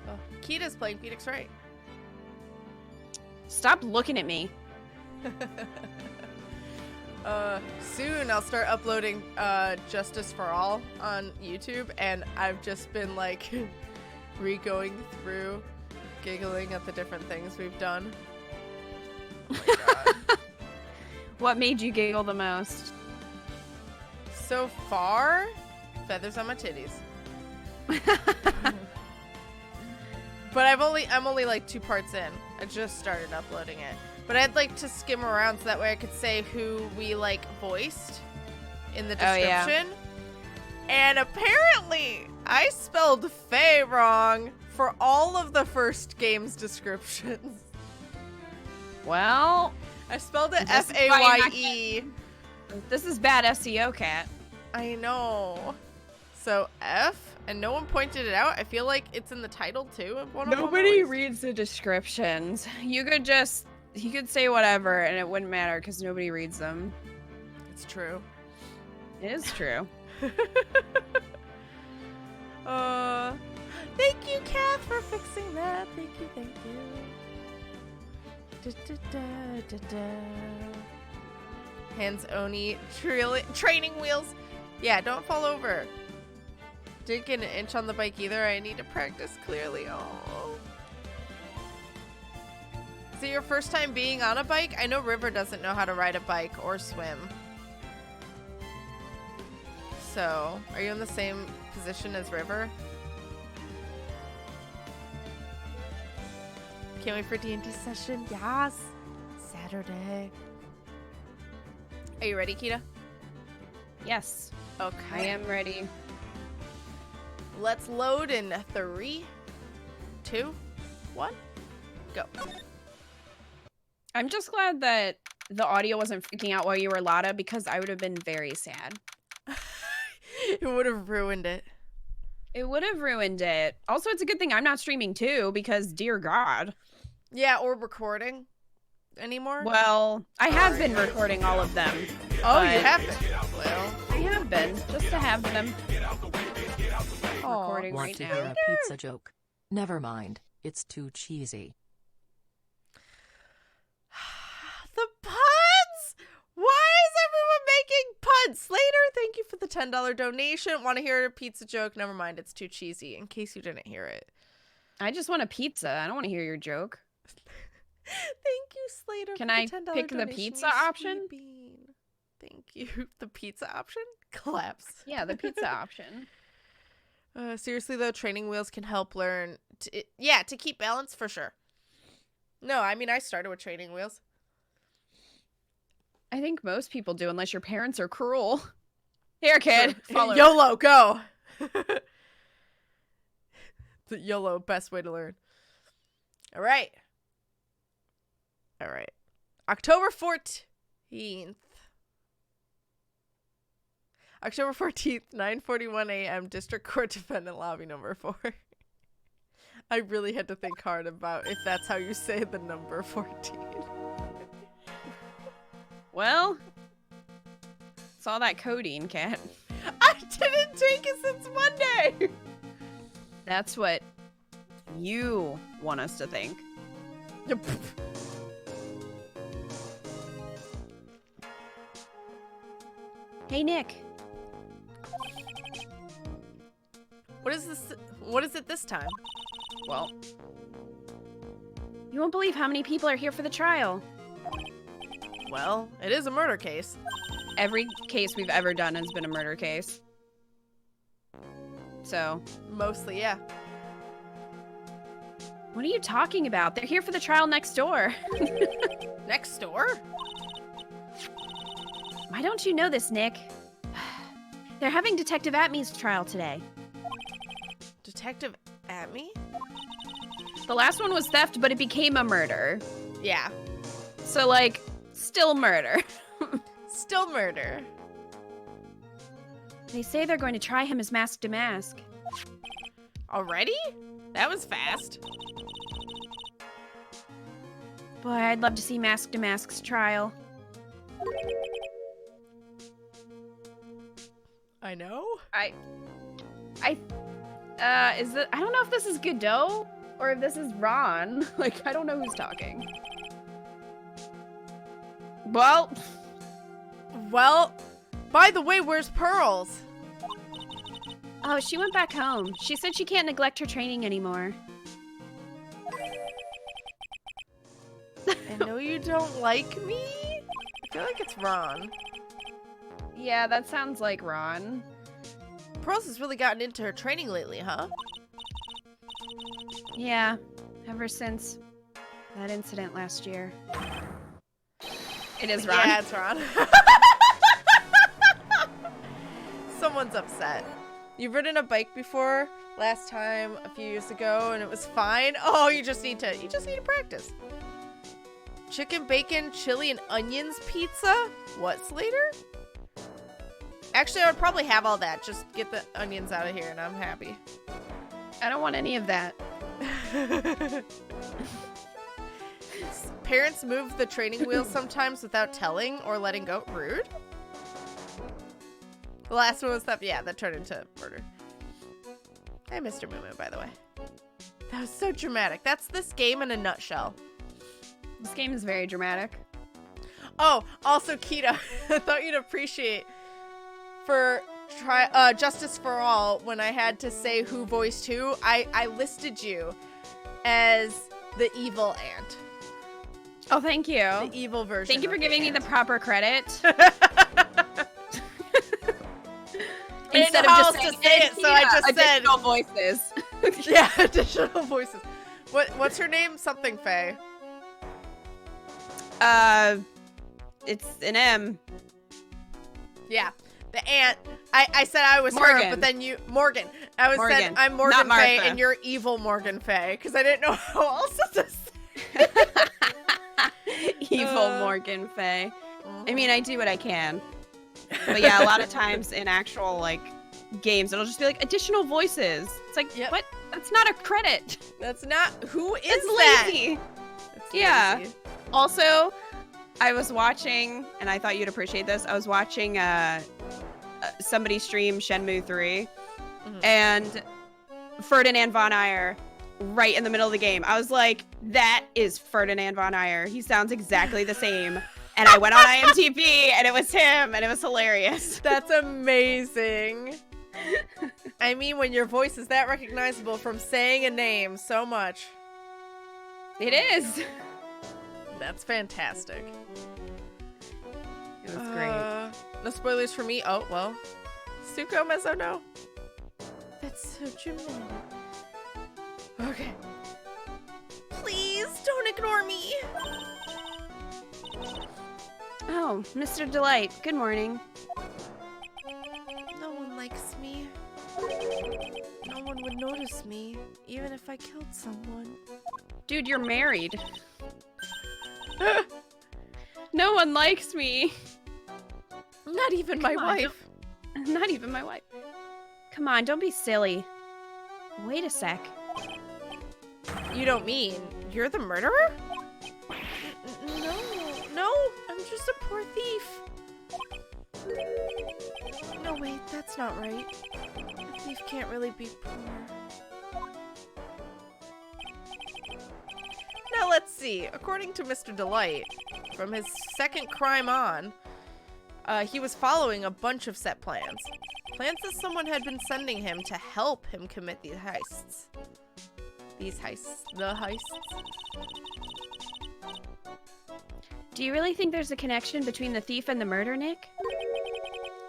Oh, Kita's playing Phoenix Wright. Stop looking at me. Soon I'll start uploading Justice for All on YouTube, and I've just been like re-going through, giggling at the different things we've done. Oh my God. What made you giggle the most? So far, feathers on my titties. But I'm only like 2 parts in. I just started uploading it. But I'd like to skim around so that way I could say who we like voiced in the description. Oh, yeah. And apparently I spelled Faye wrong for all of the first game's descriptions. Well, I spelled it F-A-Y-E. This is bad SEO, Kat. I know. So F, and no one pointed it out. I feel like it's in the title too of one of them. Nobody reads the descriptions. You could say whatever and it wouldn't matter because nobody reads them. It's true. It is true. Thank you, Kath, for fixing that. Thank you. Hands Oni training wheels. Yeah, don't fall over. Didn't get an inch on the bike either. I need to practice clearly. Oh. Is it your first time being on a bike? I know River doesn't know how to ride a bike or swim. So, are you in the same position as River? Can't wait for D&D session. Yes. Saturday. Are you ready, Kita? Yes. Okay. I am ready. Let's load in 3, 2, 1, go. I'm just glad that the audio wasn't freaking out while you were Lotta because I would have been very sad. It would have ruined it. It would have ruined it. Also, it's a good thing I'm not streaming too because, dear God. Yeah, or recording anymore? Well, I have been recording all of them. Oh, you have been? Well, I have been, just to have them. Recording Want right to now. hear a pizza joke? Never mind, it's too cheesy. The puns! Why is everyone making puns? Slater, thank you for the $10 donation. Want to hear a pizza joke? Never mind, it's too cheesy, in case you didn't hear it. I just want a pizza. I don't want to hear your joke. Thank you, Slater. Can for I the $10 pick the donation, pizza you option? sweet bean. Thank you. The pizza option? Collapse. Yeah, the pizza option. Seriously, though, training wheels can help learn. To keep balance, for sure. No, I mean, I started with training wheels. I think most people do, unless your parents are cruel. Here, kid. Follow. YOLO, go! The YOLO, best way to learn. All right. October 14th. October 14th, 9:41 a.m. District Court Defendant Lobby number 4. I really had to think hard about if that's how you say the number 14. Well, it's all that codeine, Kat. I didn't take it since Monday. That's what you want us to think. Hey, Nick. What is this? What is it this time? Well, you won't believe how many people are here for the trial. Well, it is a murder case. Every case we've ever done has been a murder case. So. Mostly, yeah. What are you talking about? They're here for the trial next door. Next door? Why don't you know this, Nick? They're having Detective Atmey's trial today. Detective Atmey? The last one was theft, but it became a murder. Yeah. So, like, still murder. Still murder. They say they're going to try him as mask to mask. Already? That was fast. Boy, I'd love to see Mask to Mask's trial. I know. I don't know if this is Godot or if this is Ron. Like, I don't know who's talking. Well, by the way, where's Pearls? oh, she went back home. She said she can't neglect her training anymore. I know you don't like me. I feel like it's Ron. Yeah, that sounds like Ron. Pearls has really gotten into her training lately, huh? Yeah, ever since that incident last year. It is Ron. Yeah, it's Ron. Someone's upset. You've ridden a bike before last time a few years ago and it was fine. Oh, you just need to practice. Chicken, bacon, chili, and onions pizza? What, Slater? Actually, I would probably have all that. Just get the onions out of here and I'm happy. I don't want any of that. Parents move the training wheels sometimes without telling or letting go. Rude? The last one was that turned into murder. Hi, Mr. Moo Moo, by the way. That was so dramatic. That's this game in a nutshell. This game is very dramatic. Oh, also, Kita, I thought you'd appreciate for Justice for All, when I had to say who voiced who, I listed you as the evil aunt. Oh, thank you. The evil version. Thank you for giving me the proper credit. Instead of just saying it, so I just said additional voices. Yeah, additional voices. What's her name? Something Faye. It's an M. Yeah, the aunt. I said I was Morgan. her, but then you Morgan. I was Morgan. said I'm Morgan Not Faye, Martha. and you're evil Morgan Faye, because I didn't know how else to say. Evil Morgan Faye. I mean, I do what I can. But yeah, a lot of times in actual, like, games, it'll just be like, additional voices. It's like, Yep. what? That's not a credit. That's not. Who is It's that? lazy. It's Yeah. lazy. Also, I was watching, and I thought you'd appreciate this, I was watching somebody stream Shenmue 3, and Ferdinand von Ayer right in the middle of the game. I was like, that is Ferdinand von Ayer. He sounds exactly the same. And I went on IMDb, and it was him, and it was hilarious. That's amazing. I mean, when your voice is that recognizable from saying a name so much. It is. That's fantastic. It was great. No spoilers for me. Oh, well. Suko Mezzo, no. That's so dramatic. Okay. Please don't ignore me. Oh, Mr. DeLite, good morning. No one likes me. No one would notice me, even if I killed someone. Dude, you're married. No one likes me. Not even my Come on, wife. Not even my wife. Come on, don't be silly. Wait a sec. You don't mean you're the murderer? No, I'm just a poor thief. No, wait, that's not right. A thief can't really be poor. Now let's see. According to Mr. DeLite, from his second crime on, he was following a bunch of set plans. Plans that someone had been sending him to help him commit these heists. The heists. Do you really think there's a connection between the thief and the murder, Nick?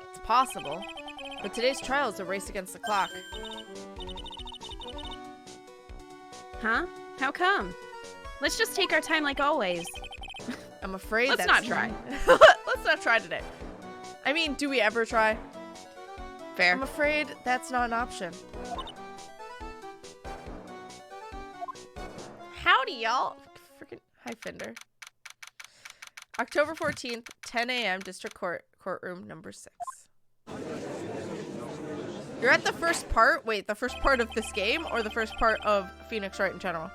It's possible, but today's trial is a race against the clock. Huh? How come? Let's just take our time like always. I'm afraid Let's not try. Let's not try today. I mean, do we ever try? Fair. I'm afraid that's not an option. Howdy, y'all. Freaking hi, Fender. October 14th, 10 a.m. District Courtroom number 6. You're at the first part? Wait, the first part of this game or the first part of Phoenix Wright in general?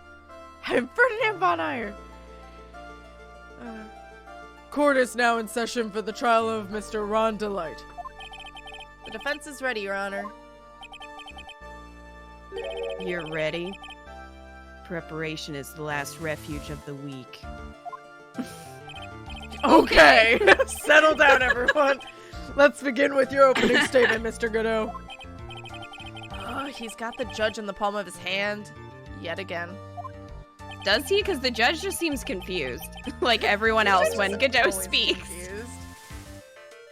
I'm Ferdinand von Ayer. Court is now in session for the trial of Mr. Ron DeLite. The defense is ready, Your Honor. You're ready? Preparation is the last refuge of the weak. Okay. Settle down, everyone. Let's begin with your opening statement, Mr. Godot. Oh, he's got the judge in the palm of his hand. Yet again. Does he? Because the judge just seems confused. Like everyone else when Godot speaks. Confused.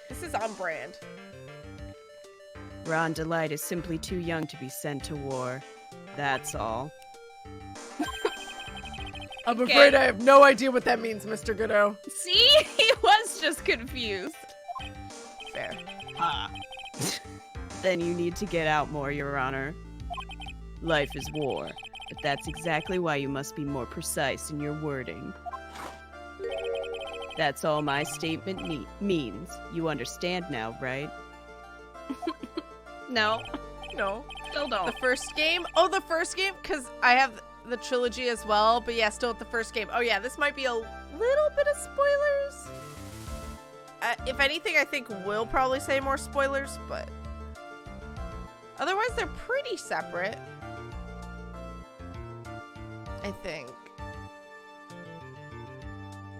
This is on brand. Ron DeLite is simply too young to be sent to war. That's all. I'm afraid I have no idea what that means, Mr. Godot. See? He was just confused. Fair. Then you need to get out more, Your Honor. Life is war, but that's exactly why you must be more precise in your wording. That's all my statement means. You understand now, right? No. No. Still don't. The first game? Oh, the first game? Because I have the trilogy as well, but yeah, still at the first game. Oh yeah, this might be a little bit of spoilers. If anything, I think we'll probably say more spoilers, but otherwise they're pretty separate, I think.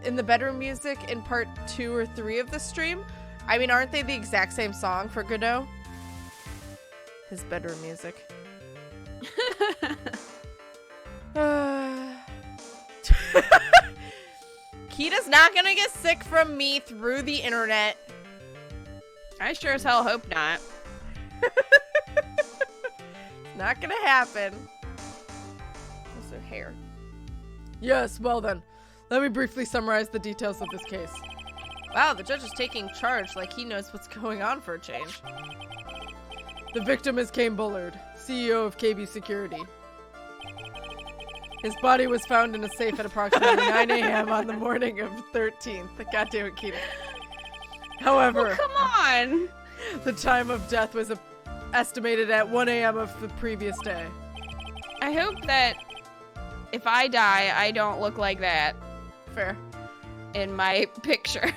In the bedroom music in part 2 or 3 of the stream, I mean, aren't they the exact same song for Godot? His bedroom music. Kita's not gonna get sick from me through the internet. I sure as hell hope not. It's not gonna happen. What's her hair? Yes, well then. Let me briefly summarize the details of this case. Wow, the judge is taking charge like he knows what's going on for a change. The victim is Kane Bullard, CEO of KB Security. His body was found in a safe at approximately 9 a.m. on the morning of the 13th. God damn it, Kita. However, Oh, come on! the time of death was estimated at 1 a.m. of the previous day. I hope that if I die, I don't look like that Fair. in my picture.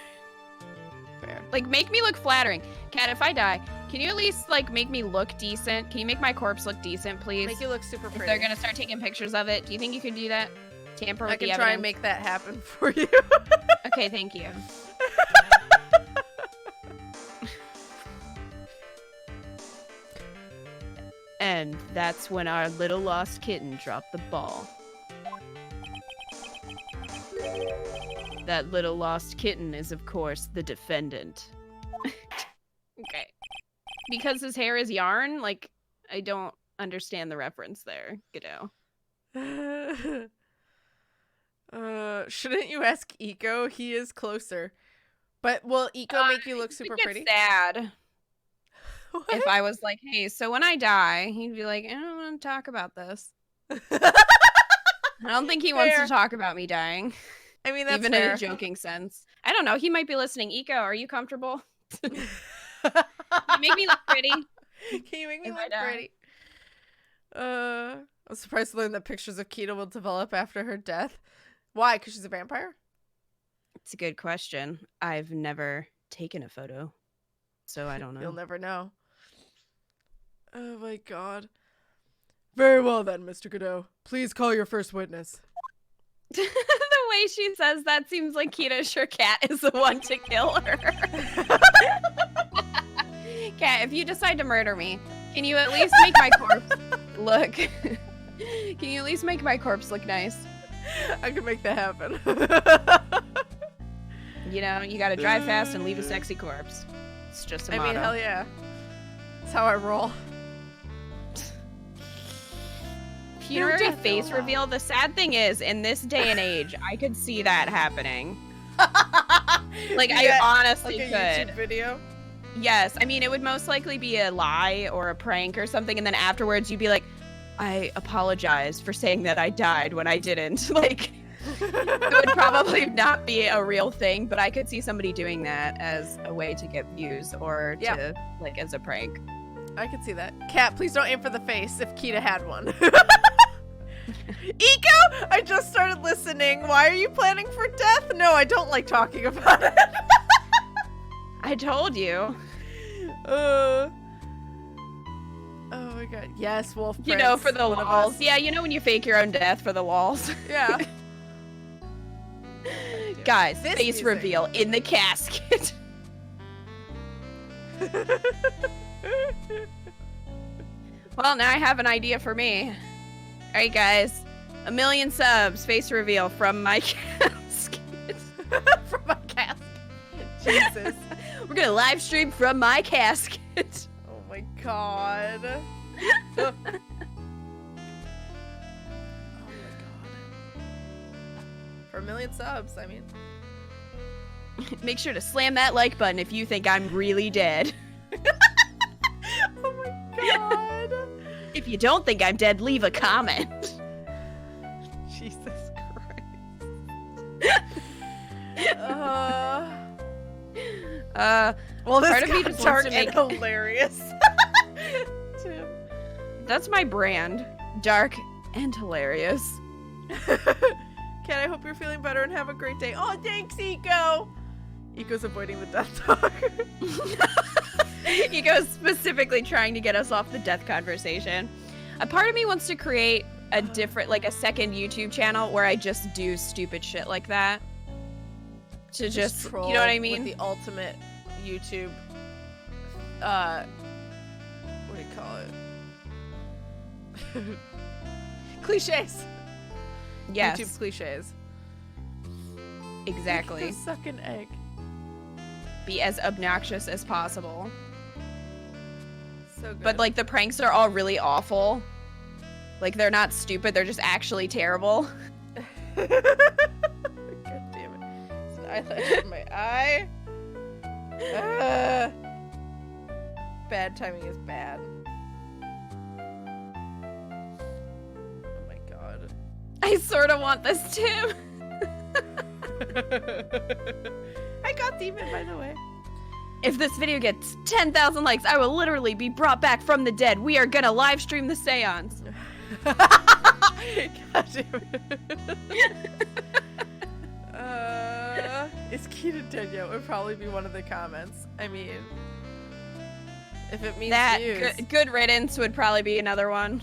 Fair. Like, make me look flattering. Kat, if I die, can you at least, like, make me look decent? Can you make my corpse look decent, please? Make you look super If pretty. they're gonna start taking pictures of it, do you think you could do that? Tamper with I can the try and evidence? make that happen for you. Okay, thank you. And that's when our little lost kitten dropped the ball. That little lost kitten is, of course, the defendant. Okay. Because his hair is yarn, like, I don't understand the reference there, Godot. Shouldn't you ask Eco? He is closer. But will Eco make you look super pretty? Sad. What? If I was like, hey, so when I die, he'd be like, I don't want to talk about this. I don't think he wants to talk about me dying. I mean, that's even fair. in a joking sense. I don't know. He might be listening. Eco, are you comfortable? Can you make me look pretty? Can you make me If I look die? pretty? I'm surprised to learn that pictures of Kita will develop after her death. Why? Because she's a vampire? It's a good question. I've never taken a photo, so I don't know. You'll never know. Oh my god. Very well then, Mr. Godot. Please call your first witness. The way she says that seems like Kita sure Kat is the one to kill her. Kat, if you decide to murder me, can you at least make my corpse look... Can you at least make my corpse look nice? I can make that happen. You know, you gotta drive fast and leave a sexy corpse. It's just a I motto. mean, hell yeah. That's how I roll. Funerary face reveal. The sad thing is, in this day and age, I could see that happening. Like, I honestly like a could. YouTube video? Yes, I mean, it would most likely be a lie or a prank or something, and then afterwards you'd be like, I apologize for saying that I died when I didn't. Like, it would probably not be a real thing, but I could see somebody doing that as a way to get views or to, like, as a prank. I could see that. Kat, please don't aim for the face if Kita had one. Eco! I just started listening. Why are you planning for death? No, I don't like talking about it. I told you. Oh my my god. Yes, Wolf Prince. You know, for the one of walls. us. Yeah, you know when you fake your own death for the walls. Yeah. Guys, This face music. reveal in the casket. Well, now I have an idea for me. Alright, guys. 1 million subs, face reveal from my casket. From my casket. Jesus. We're gonna live stream from my casket. Oh my god. Oh my god. For 1 million subs, I mean. Make sure to slam that like button if you think I'm really dead. Oh my god. If you don't think I'm dead, leave a comment. Jesus Christ. Well, this part of me got just wants dark to and make- hilarious. Tim. That's my brand. Dark and hilarious. Ken, I hope you're feeling better and have a great day. Oh, thanks, Eco. Eco's avoiding the death talk. Eco's specifically trying to get us off the death conversation. A part of me wants to create a different, like a second YouTube channel where I just do stupid shit like that. To just troll you know what I mean? With the ultimate YouTube, what do you call it? Cliches. Yes, YouTube cliches. exactly. Suck an egg. Be as obnoxious as possible. So good. But like the pranks are all really awful. Like they're not stupid, they're just actually terrible. God damn it. It's an eyelash in my eye. Bad timing is bad. Oh my god. I sort of want this too. I got Demon, by the way. If this video gets 10,000 likes, I will literally be brought back from the dead. We are gonna live stream the seance. God damn it. Is Keita dead yet? Would probably be one of the comments. I mean, if it means That views. good riddance would probably be another one.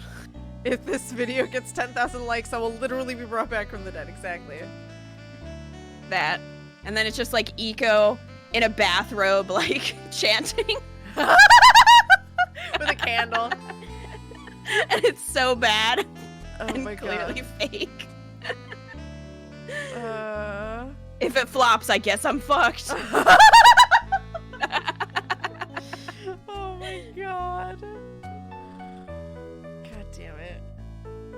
If this video gets 10,000 likes, I will literally be brought back from the dead. Exactly. That. And then it's just like Eco in a bathrobe, like chanting. With a candle. And it's so bad. Oh and my clearly god. fake. Uh... If it flops, I guess I'm fucked. Oh my god. God damn it.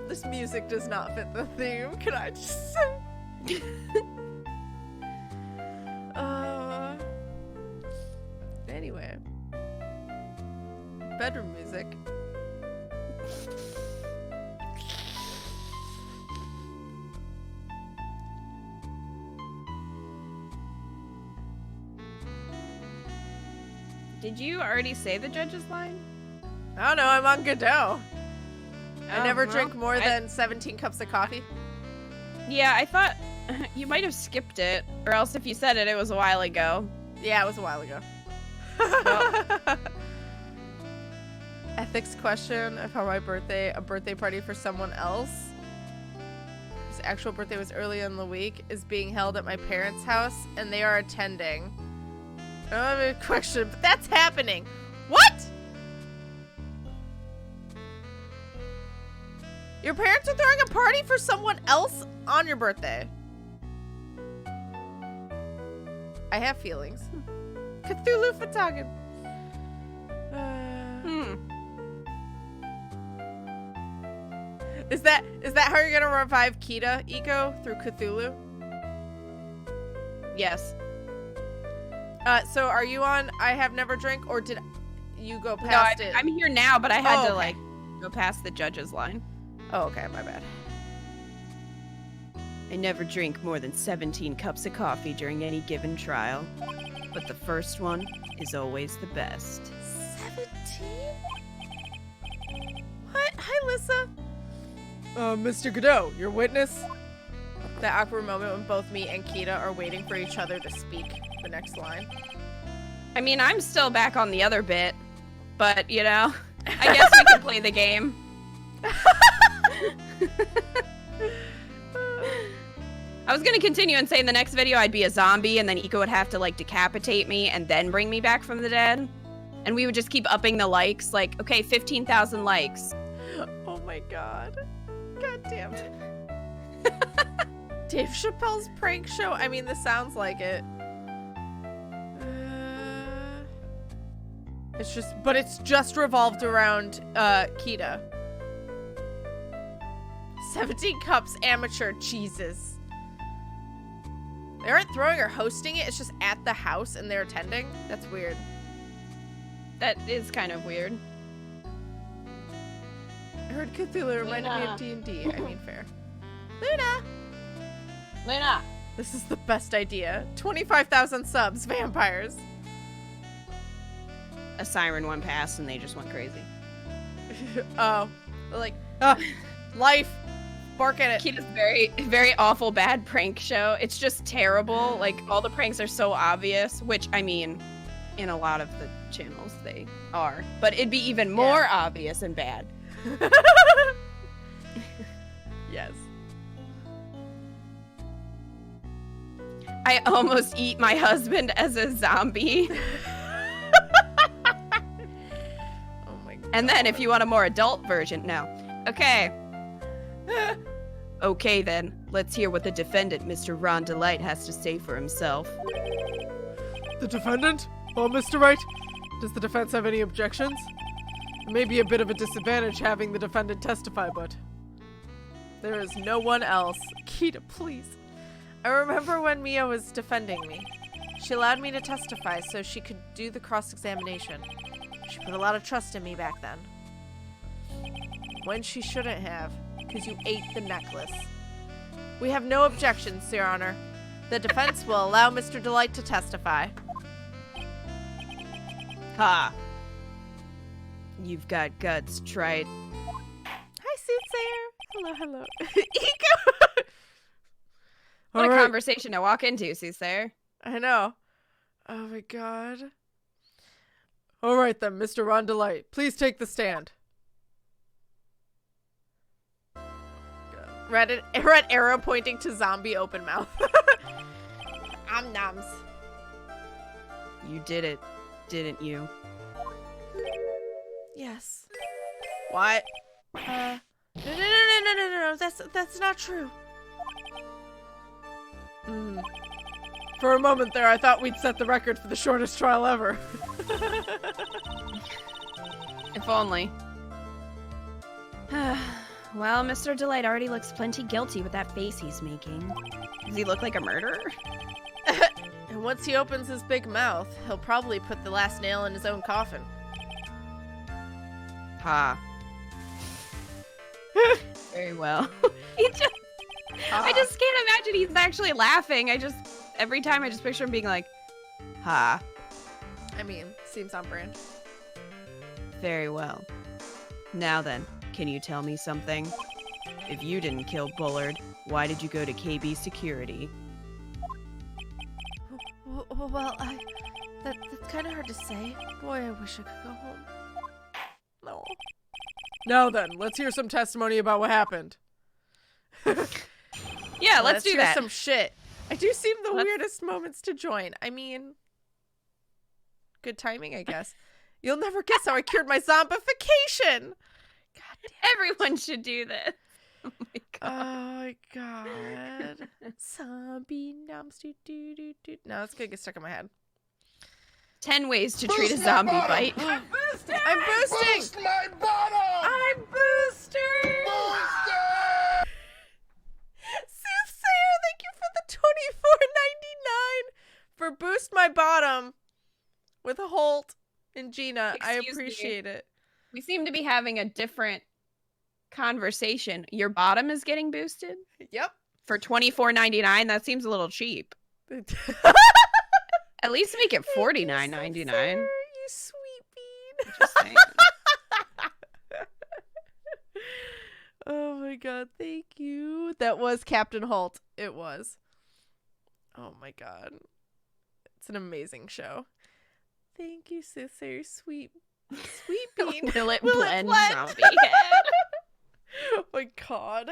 This music does not fit the theme, can I just say? Anyway. Bedroom music. Did you already say the judge's line? I don't know, I'm on Godot. I Oh, never well, drink more I- than 17 cups of coffee. Yeah, I thought you might have skipped it, or else if you said it, it was a while ago. Yeah, it was a while ago. Ethics question. I found my birthday a birthday party for someone else. His actual birthday was early in the week. Is being held at my parents' house, and they are attending. I don't have a question, but that's happening. What? Your parents are throwing a party for someone else on your birthday. I have feelings. Cthulhu Fatagan. Is that how you're gonna revive Keita, Eco, through Cthulhu? Yes. So are you on I Have Never Drank, or did you go No, past it? I'm here now, but I had Oh, to okay. like go past the judge's line. Oh, okay, my bad. I never drink more than 17 cups of coffee during any given trial, but the first one is always the best. 17? What? Hi, Lissa. Mr. Godot, your witness? That awkward moment when both me and Keita are waiting for each other to speak the next line. I mean, I'm still back on the other bit, but you know, I guess we can play the game. I was gonna continue and say in the next video I'd be a zombie and then Iko would have to like decapitate me and then bring me back from the dead. And we would just keep upping the likes, like, okay, 15,000 likes. Oh my god. God damn it. Dave Chappelle's prank show? I mean, this sounds like it. It's just revolved around Kita. 17 Cups Amateur, Jesus. They aren't throwing or hosting it, it's just at the house and they're attending? That's weird. That is kind of weird. I heard Cthulhu reminded me of D&D. I mean, fair. Luna! This is the best idea. 25,000 subs, vampires. A siren one passed and they just went crazy. Oh. They're like, life. Bark at it. Kita's very, very awful bad prank show. It's just terrible. Like, all the pranks are so obvious, which, I mean, in a lot of the channels they are. But it'd be even more obvious and bad. Yes. I almost eat my husband as a zombie. Oh my god. And then if you want a more adult version, no. Okay. Okay then, let's hear what the defendant, Mr. Ron DeLite, has to say for himself. The defendant? Well, Mr. Wright, does the defense have any objections? It may be a bit of a disadvantage having the defendant testify, but there is no one else. Kita, please. I remember when Mia was defending me. She allowed me to testify so she could do the cross-examination. She put a lot of trust in me back then. When she shouldn't have, because you ate the necklace. We have no objections, Your Honor. The defense will allow Mr. DeLite to testify. Ha! You've got guts, try it. Hi, Soothsayer. Hello. Ego! What a conversation to walk into, Soothsayer. I know. Oh my god. All right then, Mr. Ron DeLite, please take the stand. Red arrow pointing to zombie open mouth. Noms. You did it, didn't you? Yes. What? No. That's not true. For a moment there, I thought we'd set the record for the shortest trial ever. If only. Well, Mr. DeLite already looks plenty guilty with that face he's making. Does he look like a murderer? And once he opens his big mouth, he'll probably put the last nail in his own coffin. Ha. Very well. I just can't imagine he's actually laughing. Every time I just picture him being like, ha. I mean, seems on brand. Very well. Now then, can you tell me something? If you didn't kill Bullard, why did you go to KB Security? Well, that's kind of hard to say. Boy, I wish I could go home. No. Now then, let's hear some testimony about what happened. Yeah, let's do hear that. Some shit. I do seem the weirdest moments to join. I mean, good timing, I guess. You'll never guess how I cured my zombification. God damn. Everyone should do this. Oh my god. Oh my god. Zombie noms do do do do. No, that's gonna get stuck in my head. 10 ways to treat a zombie bite. I'm boosting! I'm boosting! Boost my bottom! I'm boosting! Booster! Soothsayer, thank you for the $24.99 for Boost My Bottom with Holt and Gina. I appreciate it. We seem to be having a different conversation. Your bottom is getting boosted? Yep. For $24.99? That seems a little cheap. At least make it $49.99. You sweet bean. Just saying. Oh my god, thank you. That was Captain Holt. It was. Oh my god. It's an amazing show. Thank you, Soothsayer, sweet Sweet bean. Will it Will blend blend? zombie head? Oh my god.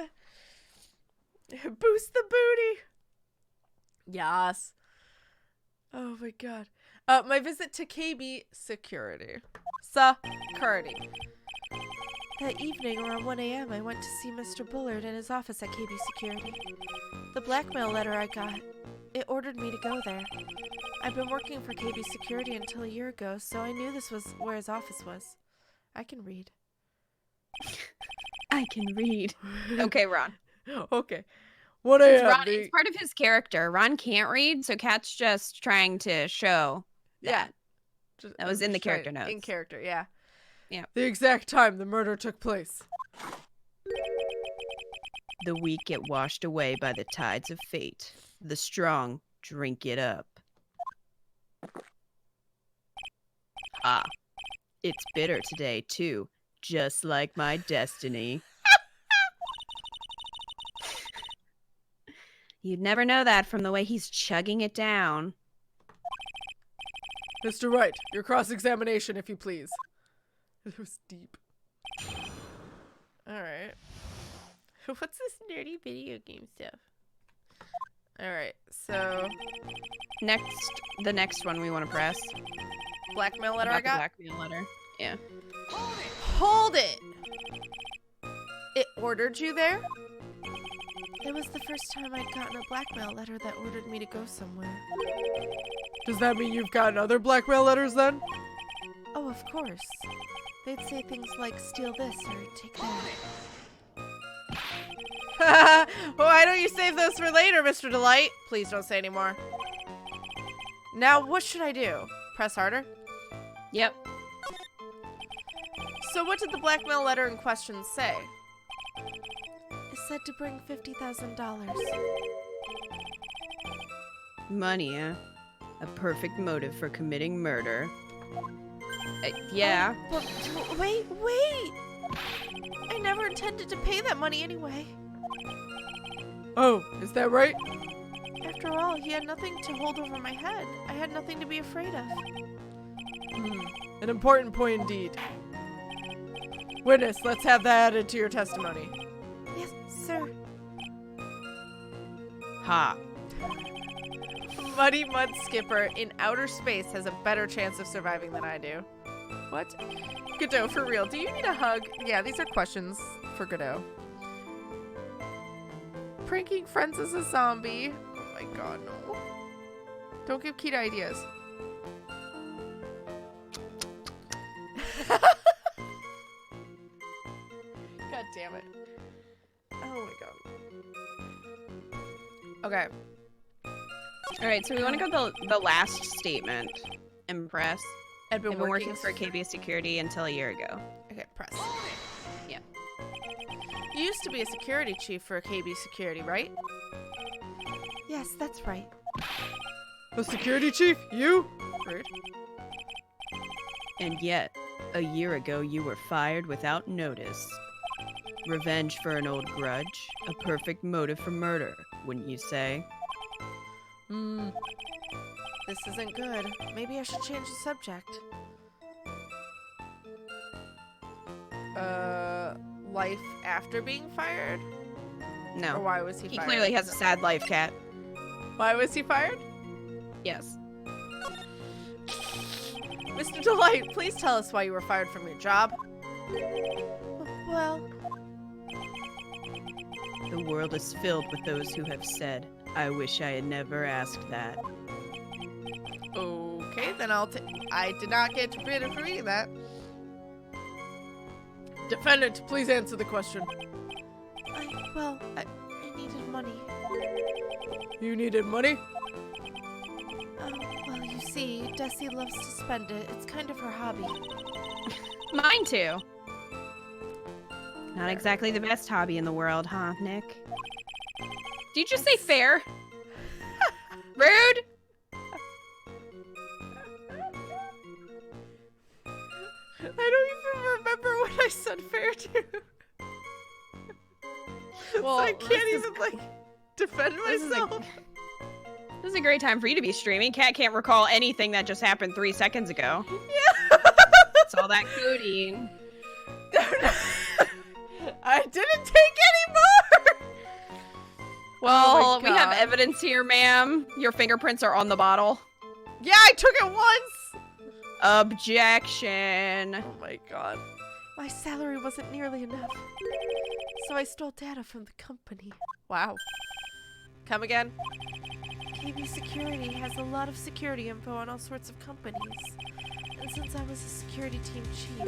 Boost the booty. Yes. Oh my god. My visit to KB Security. Security. That evening around 1 a.m. I went to see Mr. Bullard in his office at KB Security. The blackmail letter I got, it ordered me to go there. I've been working for KB Security until a year ago, so I knew this was where his office was. I can read. I can read. Okay, Ron. Okay. 1 a.m. It's part of his character. Ron can't read, so Kat's just trying to show that. That was in the character notes. In character, yeah. Yeah. The exact time the murder took place. The weak get washed away by the tides of fate. The strong drink it up. Ah, it's bitter today, too. Just like my destiny. You'd never know that from the way he's chugging it down. Mr. Wright, your cross-examination, if you please. It was deep. Alright. What's this nerdy video game stuff? Alright, so... The next one we want to press. Blackmail letter I got? Blackmail letter. Yeah. Hold it! It ordered you there? It was the first time I'd gotten a blackmail letter that ordered me to go somewhere. Does that mean you've gotten other blackmail letters then? Oh, of course. They'd say things like, steal this or take that. Why don't you save those for later, Mr. DeLite? Please don't say anymore. Now, what should I do? Press harder? Yep. So what did the blackmail letter in question say? It said to bring $50,000. Money, eh? A perfect motive for committing murder. Yeah. But wait! I never intended to pay that money anyway. Oh, is that right? After all, he had nothing to hold over my head. I had nothing to be afraid of. An important point indeed. Witness, let's have that added to your testimony. Yes, sir. Ha. Muddy Mud Skipper in outer space has a better chance of surviving than I do. What? Godot, for real, do you need a hug? Yeah, these are questions for Godot. Pranking friends as a zombie. Oh my god, no. Don't give Keita ideas. God damn it. Oh my god. Okay. Alright, so we want to go the last statement. Impress. I've been working for KB Security until a year ago. Okay, press. Yeah. You used to be a security chief for KB Security, right? Yes, that's right. A security chief? You? Rude. And yet, a year ago you were fired without notice. Revenge for an old grudge. A perfect motive for murder, wouldn't you say? This isn't good. Maybe I should change the subject. Life after being fired? No. Or why was he He fired? clearly has a sad life, Kat. Why was he fired? Yes. Mr. DeLite, please tell us why you were fired from your job. Well... The world is filled with those who have said, I wish I had never asked that. Okay, then I did not get credit for reading that. Defendant, please answer the question. I needed money. You needed money? Well, you see, Dessie loves to spend it. It's kind of her hobby. Mine too. Not exactly the best hobby in the world, huh, Nick? Did you just say fair? Rude! I don't even remember what I said fair to. Well, so I can't even, like, defend myself. This is a great time for you to be streaming. Kat can't recall anything that just happened 3 seconds ago. Yeah, It's all that codeine. I didn't take any more! Well, Oh my we have God. evidence here, ma'am. Your fingerprints are on the bottle. Yeah, I took it once! Objection. Oh my God. My salary wasn't nearly enough. So I stole data from the company. Wow. Come again? KB Security has a lot of security info on all sorts of companies. And since I was a security team chief...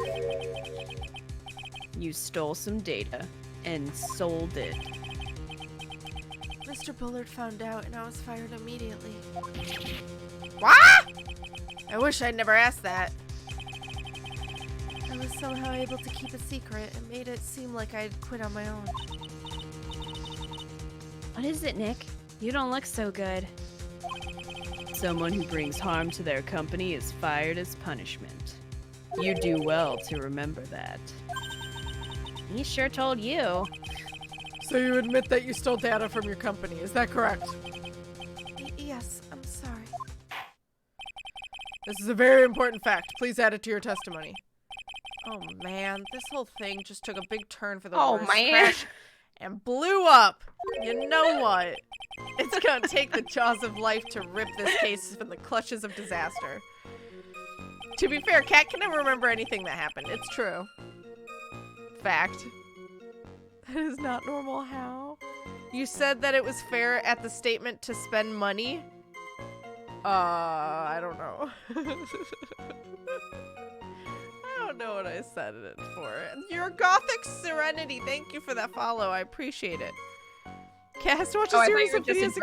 You stole some data and sold it. Mr. Bullard found out and I was fired immediately. What? I wish I'd never asked that. I was somehow able to keep it secret and made it seem like I'd quit on my own. What is it, Nick? You don't look so good. Someone who brings harm to their company is fired as punishment. You do well to remember that. He sure told you. So you admit that you stole data from your company, is that correct? Yes, I'm sorry. This is a very important fact. Please add it to your testimony. Oh man, this whole thing just took a big turn for the worse. Crashed and blew up. You know what? It's gonna take the jaws of life to rip this case from the clutches of disaster. To be fair, Kat can never remember anything that happened. It's true. Fact. That is not normal. How? You said that it was fair at the statement to spend money? I don't know. I don't know what I said it for. Your Gothic Serenity, thank you for that follow. I appreciate it. Kat has to watch a series of videos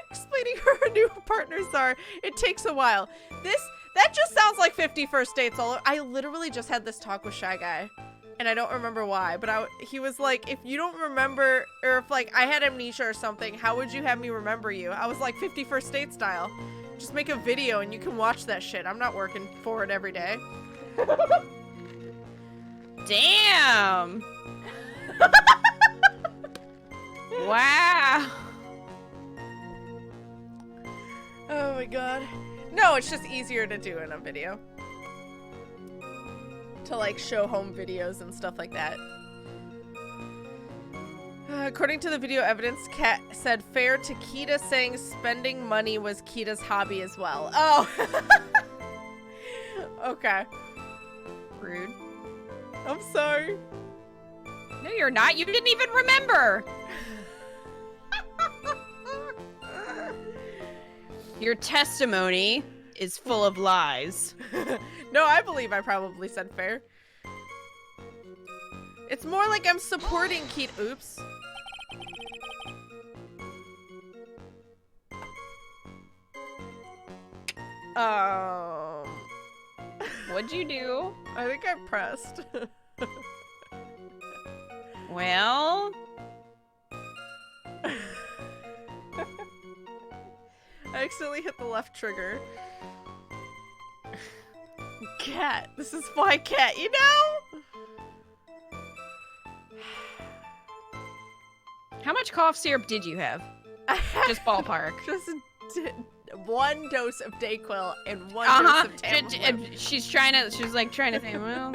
explaining who her new partners are. It takes a while. That just sounds like 50 First Dates all over. I literally just had this talk with Shy Guy, and I don't remember why, but he was like, if you don't remember, or if like I had amnesia or something, how would you have me remember you? I was like 50 First Date style. Just make a video and you can watch that shit. I'm not working for it every day. Damn. Wow. Oh my God. No, it's just easier to do in a video. To like show home videos and stuff like that. According to the video evidence, Kat said fair to Kita, saying spending money was Kita's hobby as well. Oh. Okay. Rude. I'm sorry. No, you're not. You didn't even remember. Your testimony is full of lies. No, I believe I probably said fair. It's more like I'm supporting Keith. Oops. What'd you do? I think I pressed. Well... I accidentally hit the left trigger. Cat. This is why Cat, you know? How much cough syrup did you have? Just ballpark. Just one dose of Dayquil and one dose of Tamiflu. She's like trying to think, well,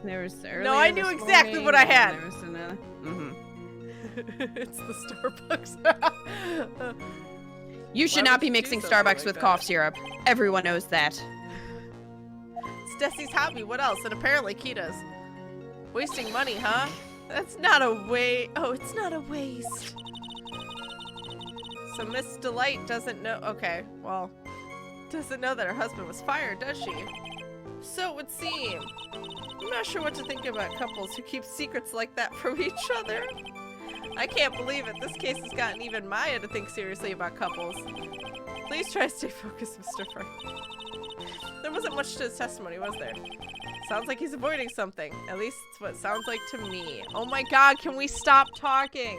there was earlier No, I knew this exactly morning, what I and had. There was another. It's the Starbucks. You should Why not would be you do mixing something Starbucks like with that? cough syrup. Everyone knows that. It's Desi's hobby. What else? And apparently Kita's. Wasting money, huh? That's not a waste. Oh, it's not a waste. So Miss DeLite doesn't know. Okay, well, doesn't know that her husband was fired, does she? So it would seem. I'm not sure what to think about couples who keep secrets like that from each other. I can't believe it. This case has gotten even Maya to think seriously about couples. Please try to stay focused, Mr. Fern. There wasn't much to his testimony, was there? Sounds like he's avoiding something. At least it's what it sounds like to me. Oh my God, can we stop talking?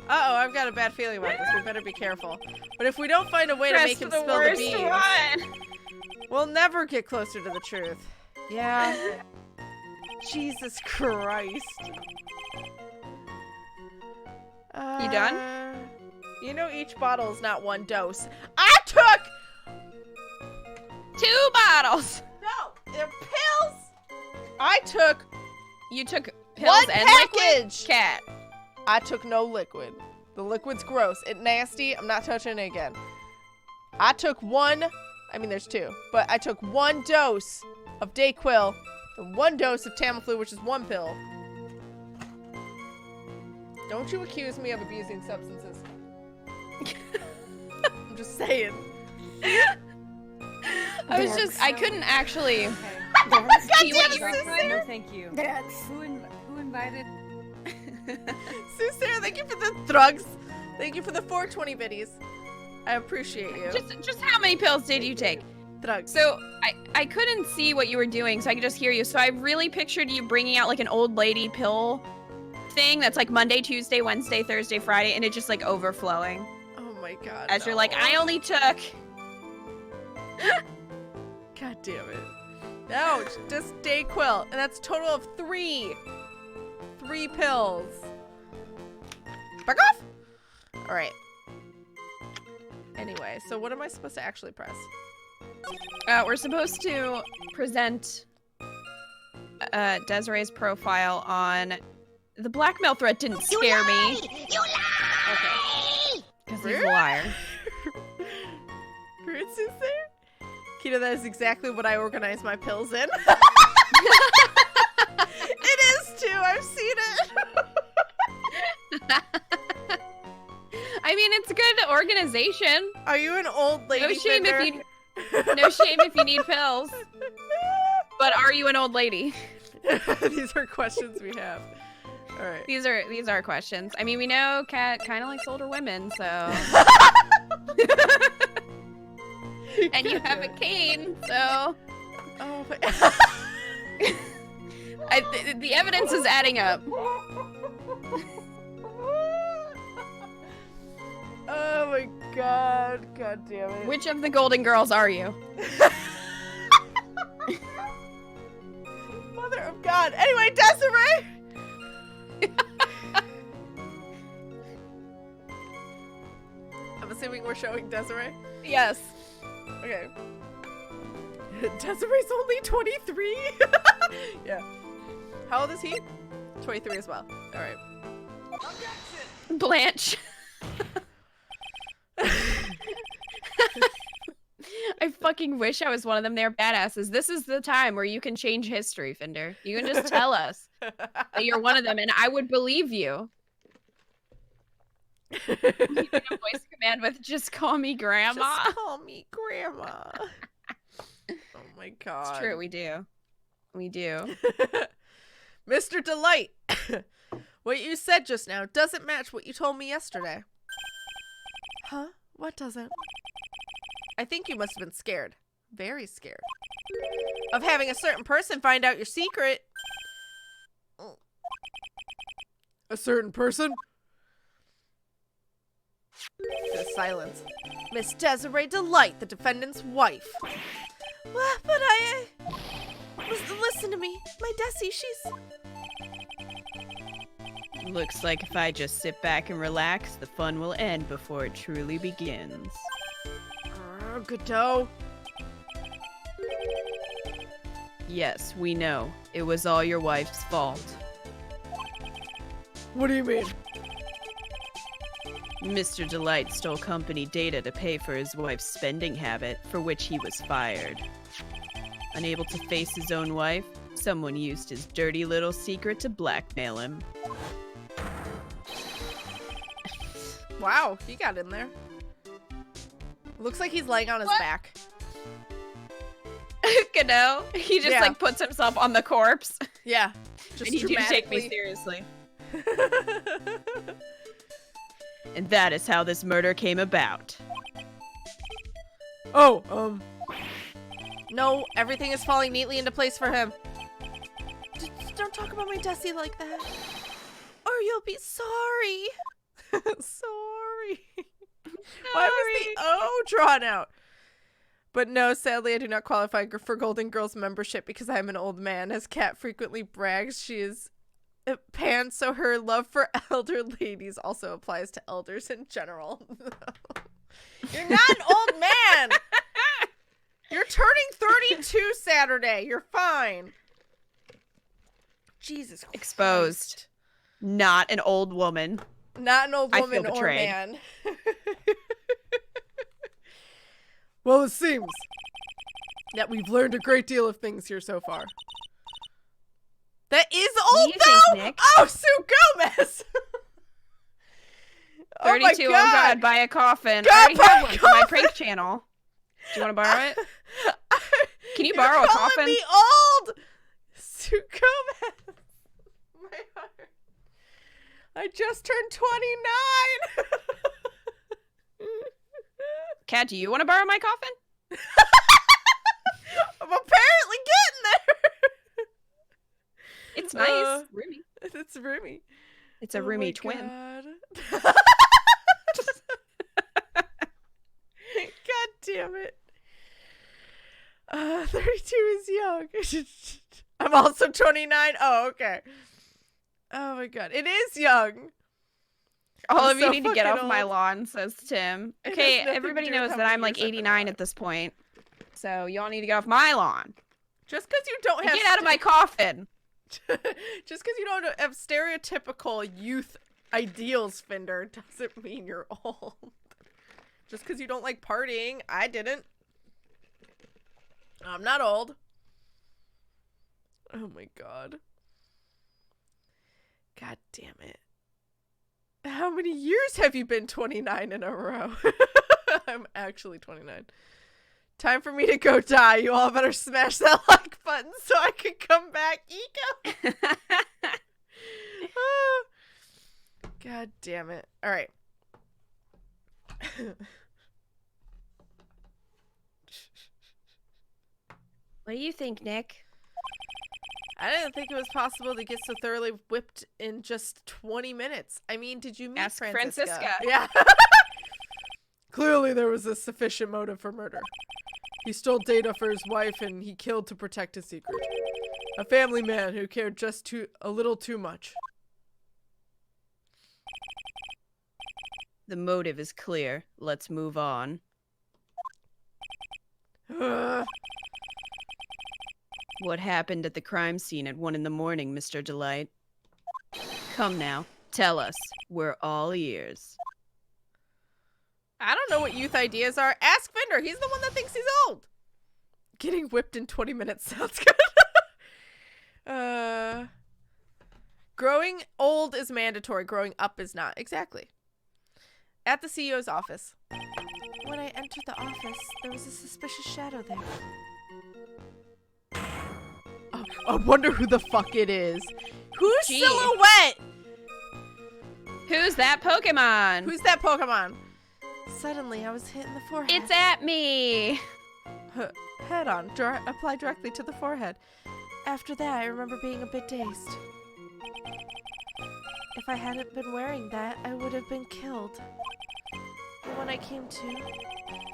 Uh-oh, I've got a bad feeling about this. We better be careful. But if we don't find a way to make him spill the beans, we'll never get closer to the truth. Yeah. Jesus Christ. You done? You know each bottle is not one dose. I took 2 bottles. No, they're pills. I took You took pills one and package. liquid? Cat. I took no liquid. The liquid's gross. It's nasty. I'm not touching it again. I took one. I mean, there's 2, but I took 1 dose of Dayquil and 1 dose of Tamiflu, which is 1 pill. Don't you accuse me of abusing substances. I'm just saying. I couldn't actually see what you were doing. No, thank you. Who invited? Sue, thank you for the drugs. Thank you for the 420 biddies. I appreciate you. Just how many pills did you take? Drugs. So I couldn't see what you were doing, so I could just hear you. So I really pictured you bringing out like an old lady pill thing that's like Monday, Tuesday, Wednesday, Thursday, Friday, and it just like overflowing. Oh my god. As you're like, I only took. God damn it. No, it's just Dayquil. And that's a total of 3. 3 pills. Back off! Alright. Anyway, so what am I supposed to actually press? We're supposed to present Desiree's profile on the blackmail threat. Didn't scare me. You lie! Okay. Because he's a liar. Rude Sue there? Keto, that is exactly what I organize my pills in. It is too. I've seen it. I mean, it's good organization. Are you an old lady? No shame Finder? if you. No shame if you need pills. But are you an old lady? These are questions we have. All right. These are questions. I mean, we know Kat kind of likes older women, so. And you have a cane, so. Oh, but... the evidence is adding up. Oh my god. God damn it. Which of the Golden Girls are you? Mother of God. Anyway, Desiree! I'm assuming we're showing Desiree? Yes. Okay. Desiree's only 23? Yeah. How old is he? 23 as well. Alright. Blanche. I fucking wish I was one of them. They're badasses. This is the time where you can change history, Fender. You can just tell us that you're one of them, and I would believe you. You can a voice command with "Just call me Grandma." Just call me Grandma. Oh my god. It's true. We do. We do. Mr. DeLite, what you said just now doesn't match what you told me yesterday. Huh? What doesn't? I think you must have been scared. Very scared. Of having a certain person find out your secret. A certain person? There's silence. Miss Desirée DeLite, the defendant's wife. Well, but listen to me. My Desi, she's... Looks like if I just sit back and relax, the fun will end before it truly begins. Godot. Yes, we know. It was all your wife's fault. What do you mean? Mr. DeLite stole company data to pay for his wife's spending habit, for which he was fired. Unable to face his own wife, someone used his dirty little secret to blackmail him. Wow, he got in there. Looks like he's laying on his back. Godot. He just like puts himself on the corpse. Yeah. Just I need you to take me seriously. And that is how this murder came about. Oh, no, everything is falling neatly into place for him. Just don't talk about my Desi like that. Or you'll be sorry. Sorry. Why was the O drawn out? But no, sadly, I do not qualify for Golden Girls membership because I am an old man. As Kat frequently brags, she is pan, so her love for elder ladies also applies to elders in general. You're not an old man! You're turning 32 Saturday. You're fine. Jesus Christ. Exposed. Not an old woman. Not an old I woman feel or betrayed. man. Well, it seems that we've learned a great deal of things here so far. That is What old, do you think, though! Nick? Oh, Sue Gomez! 32, oh god, buy a coffin. God, I already buy have a one for my coffin! prank channel. Do you want to borrow it? Can you You're borrow a calling coffin? me old! Sue Gomez. My heart. I just turned 29! Kat, do you want to borrow my coffin? I'm apparently getting there! It's nice. Roomy. It's roomy. It's a roomy twin. God. God damn it. 32 is young. I'm also 29. Oh, okay. Oh my god. It is young. All I'm of you so need to get off fucking my old. lawn, says Tim. It Okay, has nothing to everybody do with knows how that many I'm like years I've been 89 alive. at this point. So y'all need to get off my lawn. Just because you don't have Get out of my coffin. just because you don't have stereotypical youth ideals, Fender, doesn't mean you're old. Just because you don't like partying, I didn't. I'm not old. Oh my god. God damn it. How many years have you been 29 in a row? I'm actually 29. Time for me to go die. You all better smash that like button so I can come back. Eco. Oh. God damn it. All right. What do you think, Nick? I didn't think it was possible to get so thoroughly whipped in just 20 minutes. I mean, did you meet Ask Francisca? Francisca. Yeah. Clearly there was a sufficient motive for murder. He stole data for his wife and he killed to protect his secret. A family man who cared just a little too much. The motive is clear. Let's move on. Ugh. What happened at the crime scene at 1 in the morning, Mr. DeLite? Come now, tell us. We're all ears. I don't know what youth ideas are. Ask Fender. He's the one that thinks he's old. Getting whipped in 20 minutes sounds good. Growing old is mandatory. Growing up is not. Exactly. At the CEO's office. When I entered the office, there was a suspicious shadow there. Oh, I wonder who the fuck it is. Who's Gee. Silhouette? Who's that Pokemon? Who's that Pokemon? Suddenly, I was hit in the forehead. It's Atmey! Head on. Apply directly to the forehead. After that, I remember being a bit dazed. If I hadn't been wearing that, I would have been killed. But when I came to,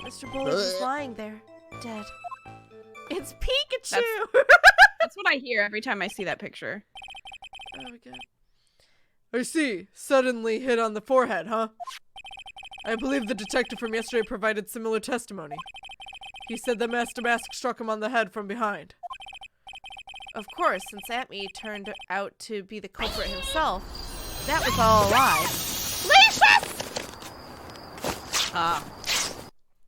Mr. Bullet was lying there, dead. It's Pikachu! That's what I hear every time I see that picture. Oh my god. I see. Suddenly hit on the forehead, huh? I believe the detective from yesterday provided similar testimony. He said the Master Mask struck him on the head from behind. Of course, since Atmey turned out to be the culprit himself, that was all a lie. Ah.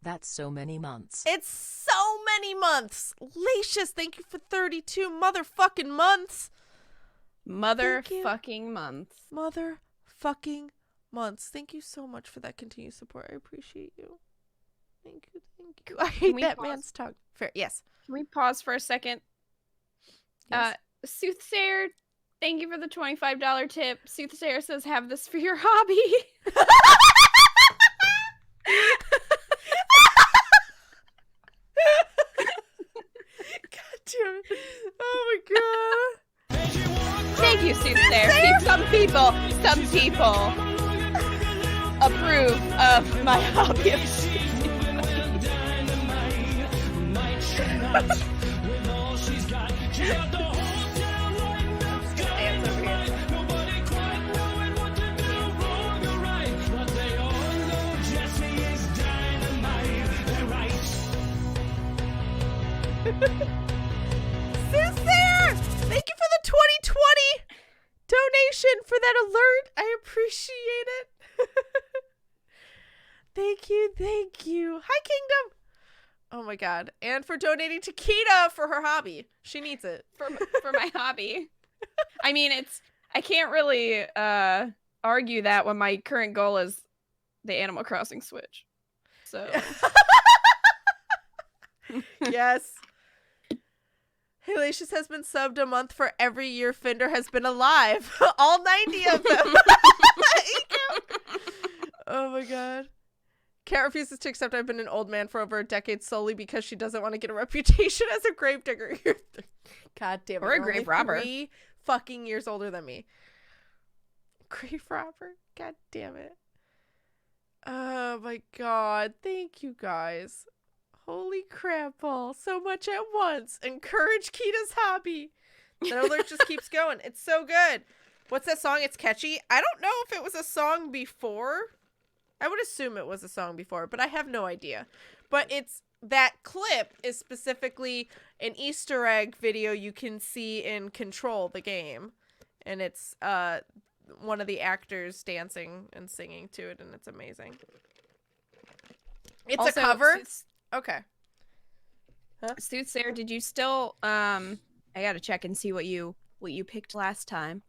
That's so many months. It's so many months! Lacious, thank you for 32 motherfucking months! Motherfucking months. Motherfucking months. Thank you so much for that continued support. I appreciate you. Thank you, thank you. I hate we that pause? man's tongue. Fair, yes. Can we pause for a second? Yes. Soothsayer, thank you for the $25 tip. Soothsayer says, have this for your hobby. God damn it. Oh my god. Thank you, Soothsayer. See, some people approve of my hobby of Soothsayer! Thank you for the 2020 donation for that alert. I appreciate it. Thank you, thank you. Hi, Kingdom. Oh my god. And for donating to Kita for her hobby. She needs it. For my hobby. I mean, I can't really argue that when my current goal is the Animal Crossing Switch. So. Yes. Hellacious has been subbed a month for every year Fender has been alive. All 90 of them. Oh my god. Kat refuses to accept I've been an old man for over a decade solely because she doesn't want to get a reputation as a gravedigger. God damn it. Or a grave robber. 3 fucking years older than me. Grave robber? God damn it. Oh my god. Thank you guys. Holy crap, Paul. So much at once. Encourage Kita's hobby. That alert just keeps going. It's so good. What's that song? It's catchy. I don't know if it was a song before. I would assume it was a song before, but I have no idea. But that clip is specifically an Easter egg video you can see in Control, the game. And it's one of the actors dancing and singing to it, and it's amazing. It's also a cover? Okay. Huh? Soothsayer, did you still I gotta check and see what you picked last time.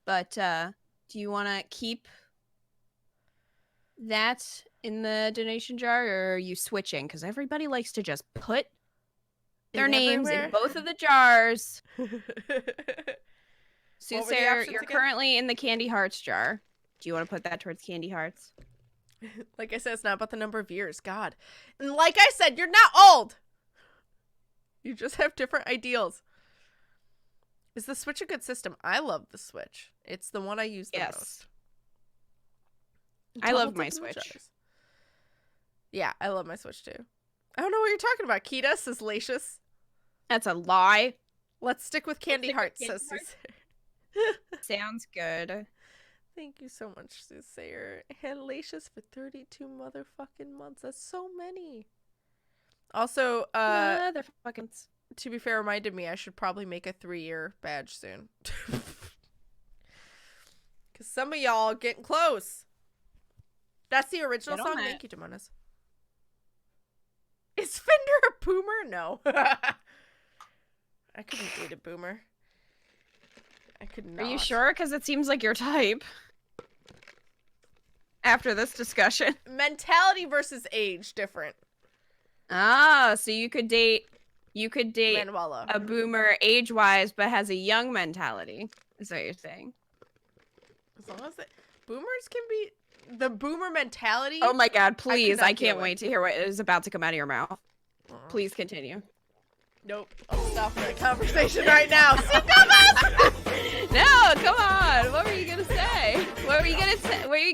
But do you wanna keep that in the donation jar, or are you switching? Because everybody likes to just put their names in both of the jars. Soothsayer, you're currently in the Candy Hearts jar. Do you want to put that towards Candy Hearts? Like I said, it's not about the number of years. God. And like I said, you're not old. You just have different ideals. Is the Switch a good system? I love the Switch. It's the one I use the most. I love my Switch. Yeah, I love my Switch too. I don't know what you're talking about. Kita says Lacious. That's a lie. Let's stick with Candy Hearts, says Soothsayer. Sounds good. Thank you so much, Soothsayer. And Lacious for 32 motherfucking months. That's so many. Also, motherfuckings. To be fair, reminded me I should probably make a 3-year badge soon. Because some of y'all getting close. That's the original song. Thank you, Demonis. Is Fender a boomer? No. I couldn't date a boomer. I could not. Are you sure? Because it seems like your type. After this discussion. Mentality versus age, different. Ah, so you could date Manuela. A boomer age-wise, but has a young mentality. Is what you're saying? As long as boomers can be the boomer mentality. Oh my god, please! I can't wait to hear what is about to come out of your mouth. Please continue. Nope, I'll stop that conversation right now. No, come on. What were you gonna say? What were you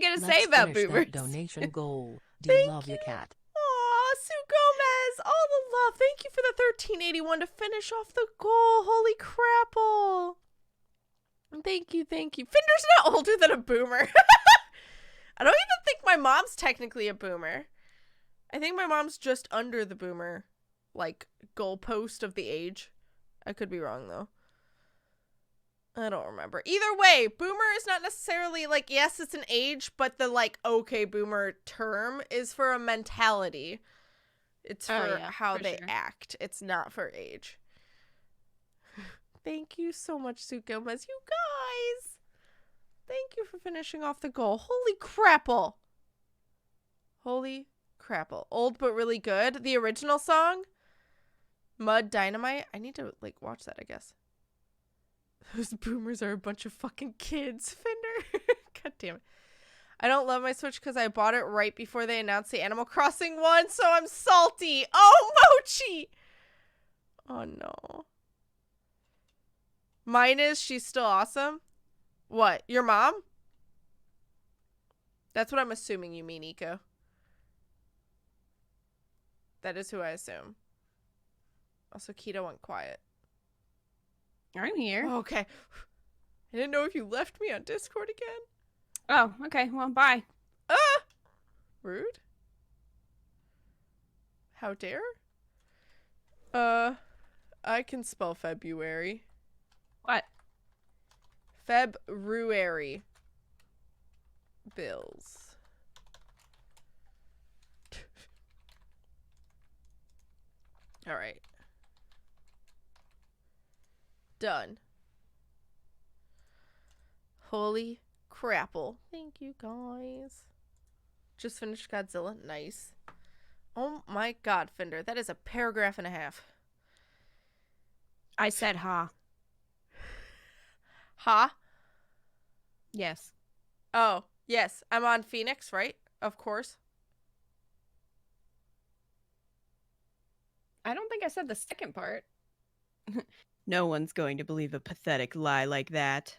gonna say about boomers? Donation goal. Do you love your cat? Aw, Sue Gomez, all the love. Thank you for the 1381 to finish off the goal. Holy crapple. Thank you. Fender's not older than a boomer. I don't even think my mom's technically a boomer. I think my mom's just under the boomer, like, goalpost of the age. I could be wrong, though. I don't remember. Either way, boomer is not necessarily, like, yes, it's an age, but the, like, okay, boomer term is for a mentality. It's for how they act. It's not for age. Thank you so much, Sue Gomez. You guys! Thank you for finishing off the goal. Holy crapple! Holy crapple. Old but really good. The original song? Mud Dynamite? I need to, like, watch that, I guess. Those boomers are a bunch of fucking kids, Fender. God damn it. I don't love my Switch because I bought it right before they announced the Animal Crossing one, so I'm salty. Oh, Mochi! Oh, no. Mine is, she's still awesome. What? Your mom? That's what I'm assuming you mean, Eco. That is who I assume. Also, Keto went quiet. I'm here. Oh, okay. I didn't know if you left me on Discord again. Oh, okay. Well, bye. Rude. How dare? I can spell February. What? February. Bills. All right. Done. Holy crapple. Thank you, guys. Just finished Godzilla. Nice. Oh my god, Fender. That is a paragraph and a half. I said ha. Ha? Yes. Oh, yes. I'm on Phoenix, right? Of course. I don't think I said the second part. No one's going to believe a pathetic lie like that.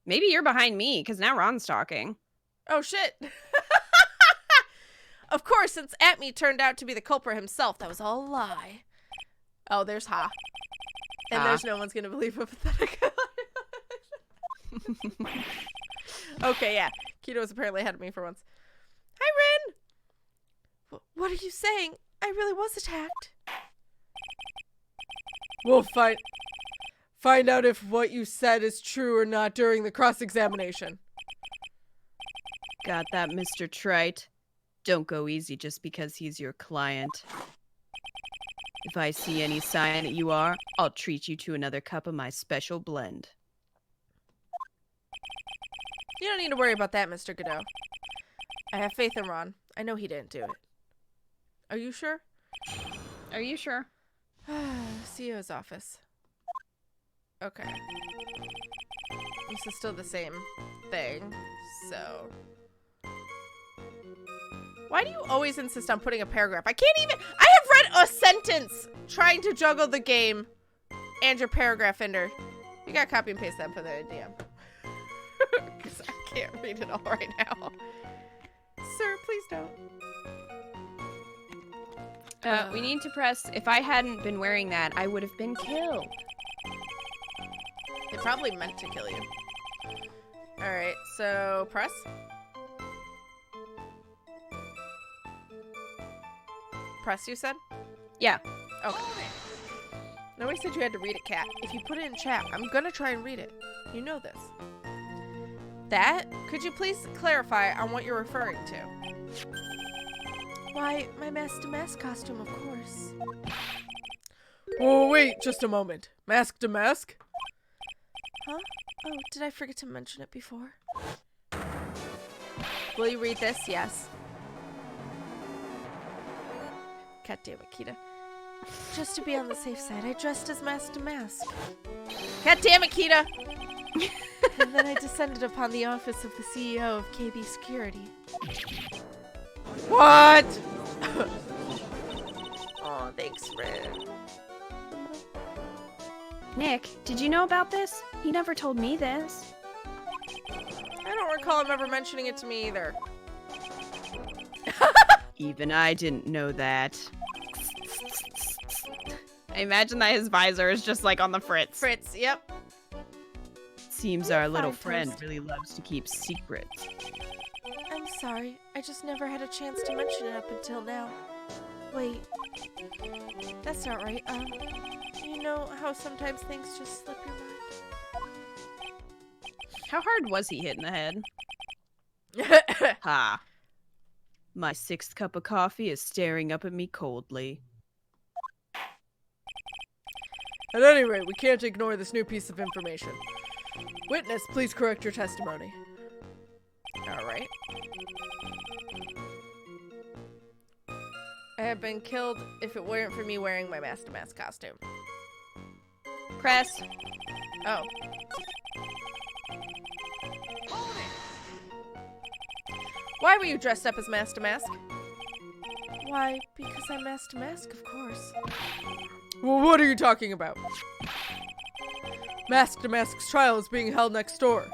Maybe you're behind me, because now Ron's talking. Oh, shit. Of course, since Atmey turned out to be the culprit himself, that was all a lie. Oh, there's Ha. And there's no one's gonna believe a pathetic lie. Okay, yeah. Keto's apparently ahead of me for once. Hi, Rin! What are you saying? I really was attacked. We'll find out if what you said is true or not during the cross-examination. Got that, Mr. Trite? Don't go easy just because he's your client. If I see any sign that you are, I'll treat you to another cup of my special blend. You don't need to worry about that, Mr. Godot. I have faith in Ron. I know he didn't do it. Are you sure? Are you sure? CEO's office. Okay. This is still the same thing, so... Why do you always insist on putting a paragraph? I can't even... I have read a sentence trying to juggle the game and your paragraph ender. You gotta copy and paste that and put that in DM. Because I can't read it all right now. Sir, please don't. We need to press... If I hadn't been wearing that, I would have been killed. They probably meant to kill you. Alright, so press. Press, you said? Yeah. Okay. Nobody said you had to read it, Kat. If you put it in chat, I'm gonna try and read it. You know this. That? Could you please clarify on what you're referring to? Why, my mask to mask costume, of course. Whoa, wait, just a moment. Mask to mask? Huh? Oh, did I forget to mention it before? Will you read this? Yes. God damn it, Kita. Just to be on the safe side, I dressed as mask to mask. God damn it, Kita! And then I descended upon the office of the CEO of KB Security. What? Oh, thanks, Red. Nick, did you know about this? He never told me this. I don't recall him ever mentioning it to me either. Even I didn't know that. I imagine that his visor is just like on the fritz. Fritz, yep. Seems our little friend really loves to keep secrets. I'm sorry. I just never had a chance to mention it up until now. Wait. That's not right. You know how sometimes things just slip your mind? How hard was he hit in the head? Ha. My 6th cup of coffee is staring up at me coldly. At any rate, we can't ignore this new piece of information. Witness, please correct your testimony. Alright. I have been killed if it weren't for me wearing my mask to mask costume. Press. Oh. Why were you dressed up as mask to mask? Why, because I'm mask to mask, of course. Well, what are you talking about? Mask to Mask's trial is being held next door.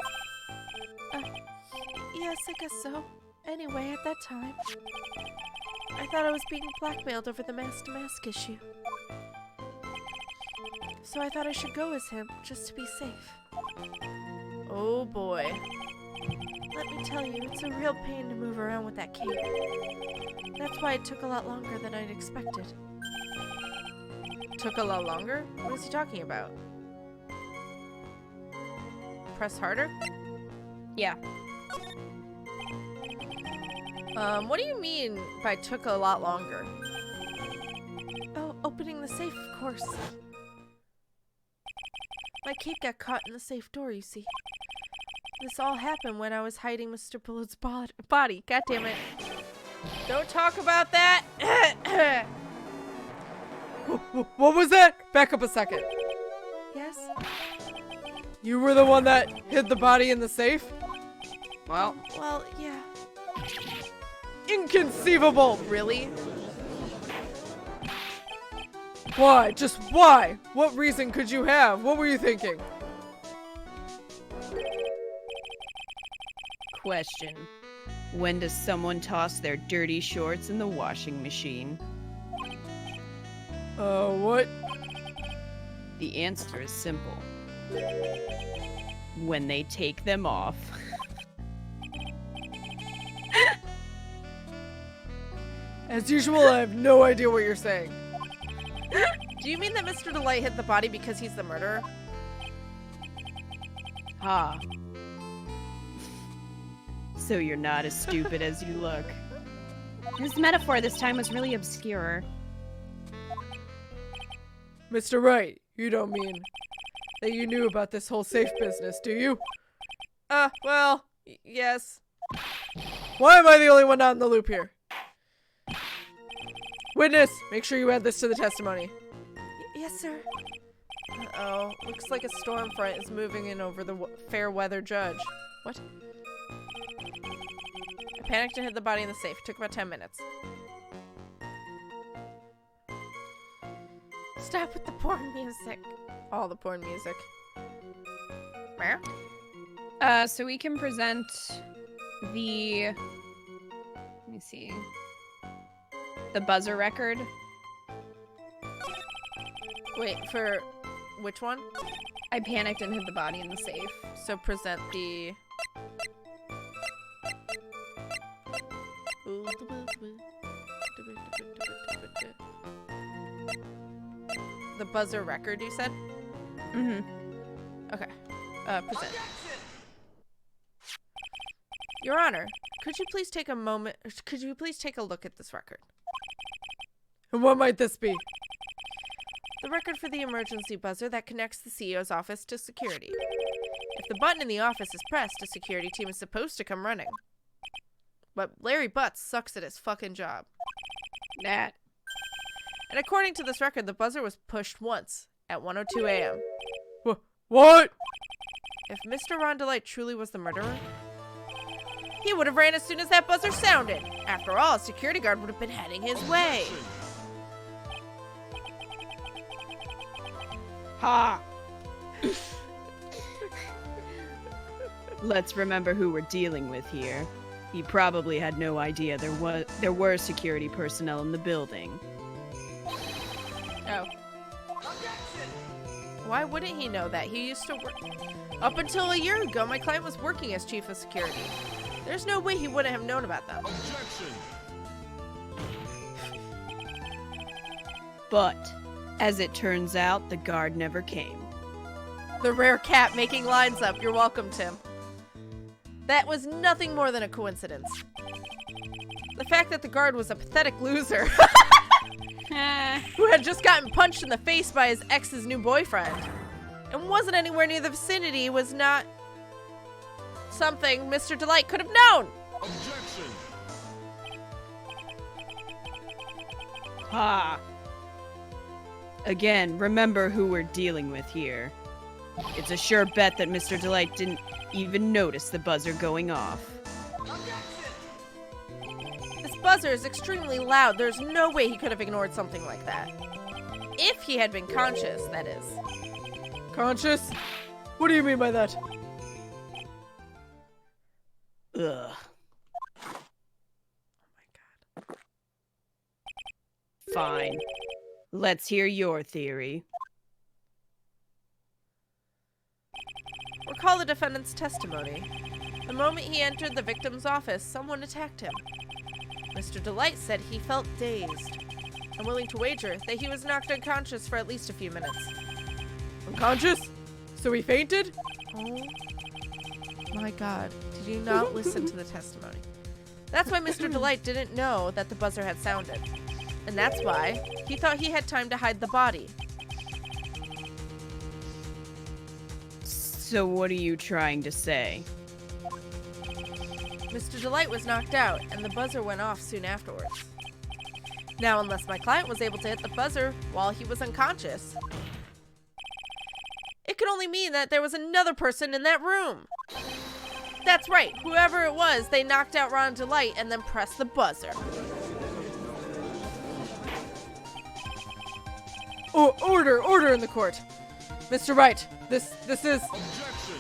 Yes, I guess so. Anyway, at that time, I thought I was being blackmailed over the Mask to Mask issue. So I thought I should go as him, just to be safe. Oh boy. Let me tell you, it's a real pain to move around with that cape. That's why it took a lot longer than I'd expected. took a lot longer? What is he talking about? Press harder? Yeah. What do you mean by took a lot longer? Oh, opening the safe, of course. My cape got caught in the safe door, you see. This all happened when I was hiding Mr. Bullet's body. God damn it. Don't talk about that. What was that? Back up a second. Yes? You were the one that hid the body in the safe? Well, yeah. Inconceivable! Really? Why? Just why? What reason could you have? What were you thinking? question. When does someone toss their dirty shorts in the washing machine? What? The answer is simple. When they take them off. As usual, I have no idea what you're saying. Do you mean that Mr. DeLite hit the body because he's the murderer? Ha. So you're not as stupid as you look. His metaphor this time was really obscure. Mr. Wright, you don't mean that you knew about this whole safe business, do you? Well, yes. Why am I the only one not in the loop here? Witness, make sure you add this to the testimony. Yes, sir. Uh-oh, looks like a storm front is moving in over the fair weather judge. What? I panicked and hid the body in the safe. Took about 10 minutes. Stop with the porn music. All the porn music. Where? So we can present the... Let me see. The buzzer record. Wait, for which one? I panicked and hid the body in the safe. So present the... The buzzer record, you said? Mm-hmm. Okay. Present. Your Honor, could you please take a moment... Could you please take a look at this record? And what might this be? The record for the emergency buzzer that connects the CEO's office to security. If the button in the office is pressed, a security team is supposed to come running. But Larry Butz sucks at his fucking job. That. And according to this record, the buzzer was pushed once at 1:02 a.m. What? If Mr. Ron DeLite truly was the murderer, he would have ran as soon as that buzzer sounded. After all, a security guard would have been heading his way. Ha! Let's remember who we're dealing with here. He probably had no idea there were security personnel in the building. Oh. Why wouldn't he know that? He used to work... Up until a year ago, my client was working as chief of security. There's no way he wouldn't have known about them. Objection. But, as it turns out, the guard never came. The rare cat making lines up. You're welcome, Tim. That was nothing more than a coincidence. The fact that the guard was a pathetic loser who had just gotten punched in the face by his ex's new boyfriend and wasn't anywhere near the vicinity was not something Mr. DeLite could have known. Objection. Ha! Again, remember who we're dealing with here. It's a sure bet that Mr. DeLite didn't even notice the buzzer going off. This buzzer is extremely loud. There's no way he could have ignored something like that. If he had been conscious, that is. Conscious? What do you mean by that? Ugh. Oh my god. Fine. Let's hear your theory. Recall the defendant's testimony. The moment he entered the victim's office, someone attacked him. Mr. DeLite said he felt dazed. I'm willing to wager that he was knocked unconscious for at least a few minutes. Unconscious? So he fainted? Oh my god. Did you not listen to the testimony? That's why Mr. DeLite didn't know that the buzzer had sounded. And that's why he thought he had time to hide the body. So what are you trying to say? Mr. DeLite was knocked out, and the buzzer went off soon afterwards. Now, unless my client was able to hit the buzzer while he was unconscious, it could only mean that there was another person in that room. That's right, whoever it was, they knocked out Ron DeLite and then pressed the buzzer. Oh, order in the court. Mr. Wright, this is... Objection!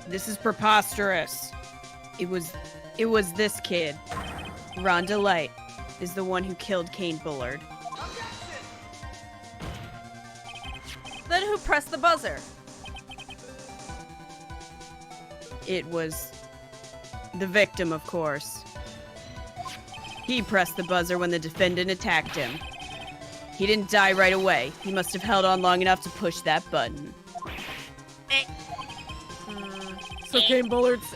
This is preposterous. It was this kid. Ron DeLite is the one who killed Kane Bullard. Then who pressed the buzzer? It was the victim, of course. He pressed the buzzer when the defendant attacked him. He didn't die right away. He must have held on long enough to push that button. So Kane Bullard's...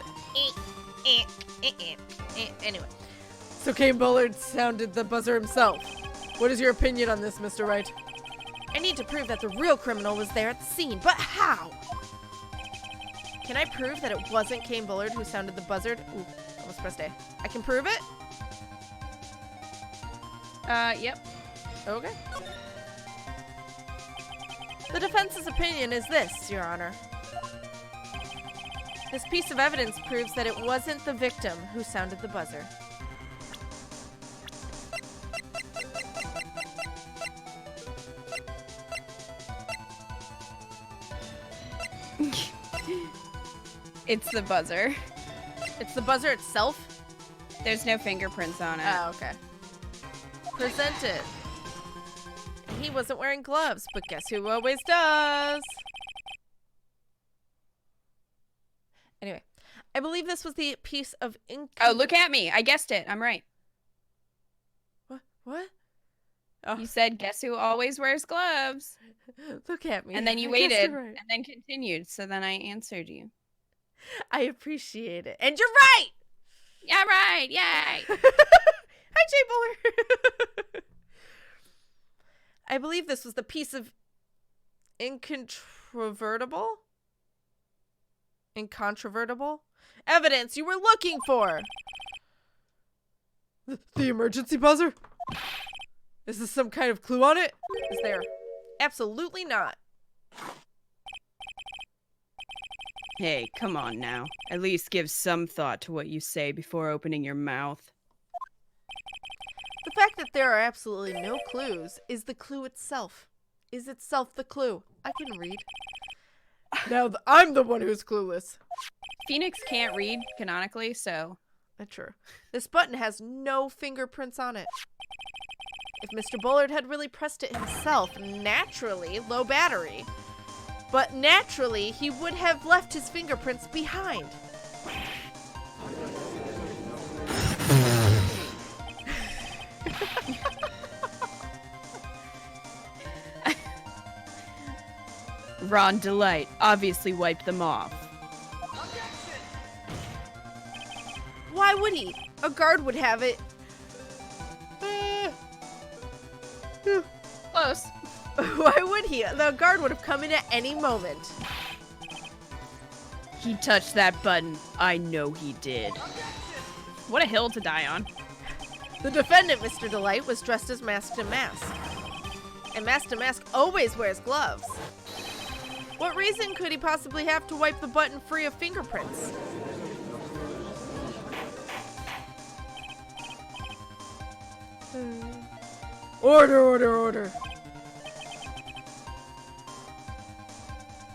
Anyway. So Kane Bullard sounded the buzzer himself. What is your opinion on this, Mr. Wright? I need to prove that the real criminal was there at the scene, but how? Can I prove that it wasn't Kane Bullard who sounded the buzzer? Ooh, almost pressed A. I can prove it? Yep. Okay. The defense's opinion is this, Your Honor. This piece of evidence proves that it wasn't the victim who sounded the buzzer. It's the buzzer. It's the buzzer itself? There's no fingerprints on it. Oh, okay. Present it. He wasn't wearing gloves, but guess who always does? Anyway, I believe this was the piece of ink. Oh, look at me. I guessed it. I'm right. What? Oh. You said, guess who always wears gloves? Look at me. And then you I guessed waited it right. and then continued. So then I answered you. I appreciate it. And you're right! Yeah, right. Yay. Hi, Jay Buller. I believe this was the piece of incontrovertible evidence you were looking for. The emergency buzzer? Is this some kind of clue on it? Is there? Absolutely not. Hey, come on now. At least give some thought to what you say before opening your mouth. The fact that there are absolutely no clues is the clue itself. Is itself the clue. I can read. Now I'm the one who's clueless. Phoenix can't read, canonically, so... That's true. This button has no fingerprints on it. If Mr. Bullard had really pressed it himself, naturally, low battery. But naturally, he would have left his fingerprints behind. Ron DeLite obviously wiped them off. Why would he? A guard would have it. Close. Why would he? The guard would have come in at any moment. He touched that button. I know he did. What a hill to die on. The defendant, Mr. DeLite, was dressed as Masked and Mask. And Masked and Mask always wears gloves. What reason could he possibly have to wipe the button free of fingerprints? Order.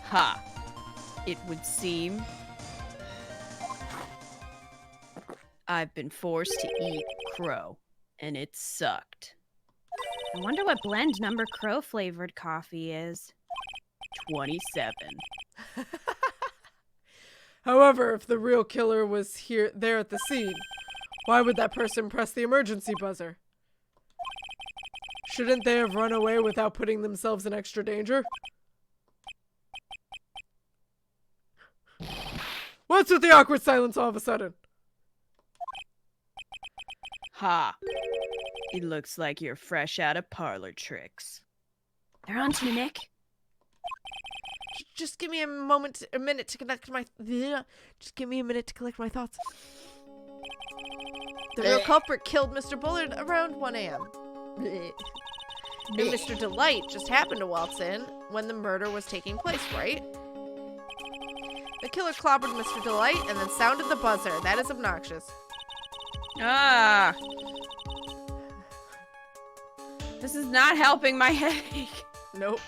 Ha. It would seem I've been forced to eat crow, and it sucked. I wonder what blend number crow flavored coffee is. 27. However, if the real killer was there at the scene, Why would that person press the emergency buzzer? Shouldn't they have run away without putting themselves in extra danger? What's with the awkward silence all of a sudden? Ha. It looks like you're fresh out of parlor tricks. They're on to you, Nick. Just give me a minute to connect my... Just give me a minute to collect my thoughts. The real culprit killed Mr. Bullard around 1 a.m. And Mr. DeLite just happened to waltz in when the murder was taking place, right? The killer clobbered Mr. DeLite and then sounded the buzzer. That is obnoxious. Ah. This is not helping my headache. Nope.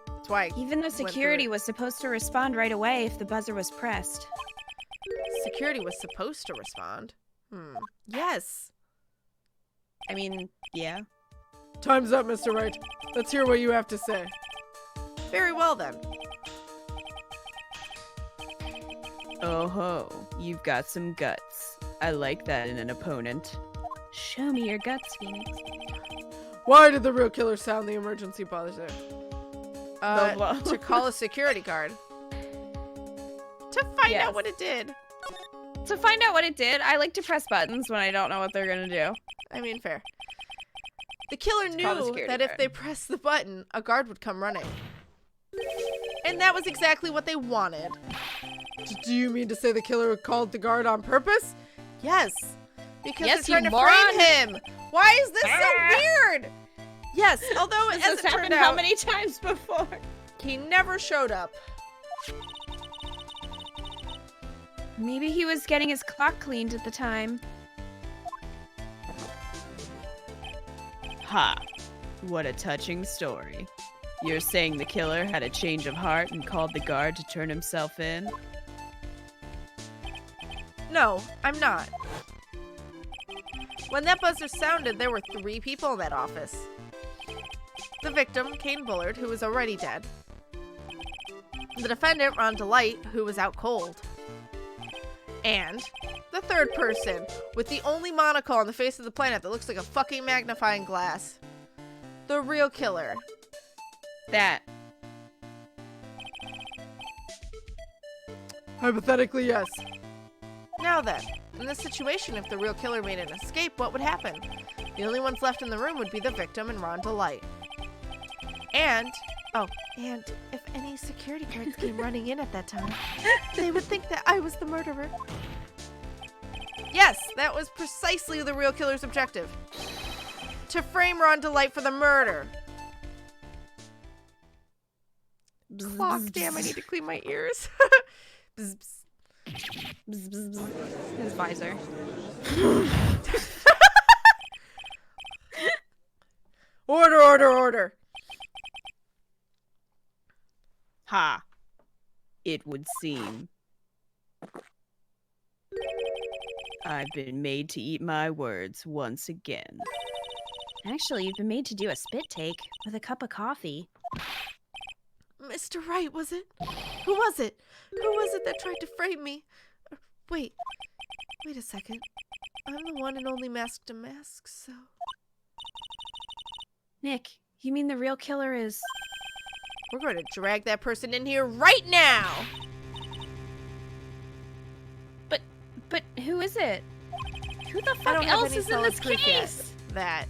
That's why. Even though security was supposed to respond right away if the buzzer was pressed. Security was supposed to respond? Yes. I mean, yeah. Time's up, Mr. Wright. Let's hear what you have to say. Very well, then. Oh ho, you've got some guts. I like that in an opponent. Show me your guts, Phoenix. Why did the real killer sound the emergency buzzer? To call a security guard. To find out what it did. To find out what it did, I like to press buttons when I don't know what they're gonna do. I mean, fair. The killer knew that if they pressed the button, a guard would come running. And that was exactly what they wanted. Do you mean to say the killer called the guard on purpose? Yes. Because they're trying to frame him. Why is this so weird? Yes, although as it turned out, how many times before? He never showed up. Maybe he was getting his clock cleaned at the time. Ha! What a touching story. You're saying the killer had a change of heart and called the guard to turn himself in? No, I'm not. When that buzzer sounded, there were 3 people in that office. The victim, Kane Bullard, who was already dead. The defendant, Ron DeLite, who was out cold. And the third person, with the only monocle on the face of the planet that looks like a fucking magnifying glass. The real killer. That. Hypothetically, yes. Now then, in this situation, if the real killer made an escape, what would happen? The only ones left in the room would be the victim and Ron DeLite. And if any security guards came running in at that time, they would think that I was the murderer. Yes, that was precisely the real killer's objective. To frame Ron DeLite for the murder. Clock, damn, I need to clean my ears. Bzz, bzz. Bzz, bzz, bzz. His visor. Order, order, order. Ha. It would seem. I've been made to eat my words once again. Actually, you've been made to do a spit take with a cup of coffee. Mr. Wright, was it? Who was it? Who was it that tried to frame me? Wait a second. I'm the one and only masked to mask, so... Nick, you mean the real killer is... We're going to drag that person in here right now! But who is it? Who the fuck else is in this case? I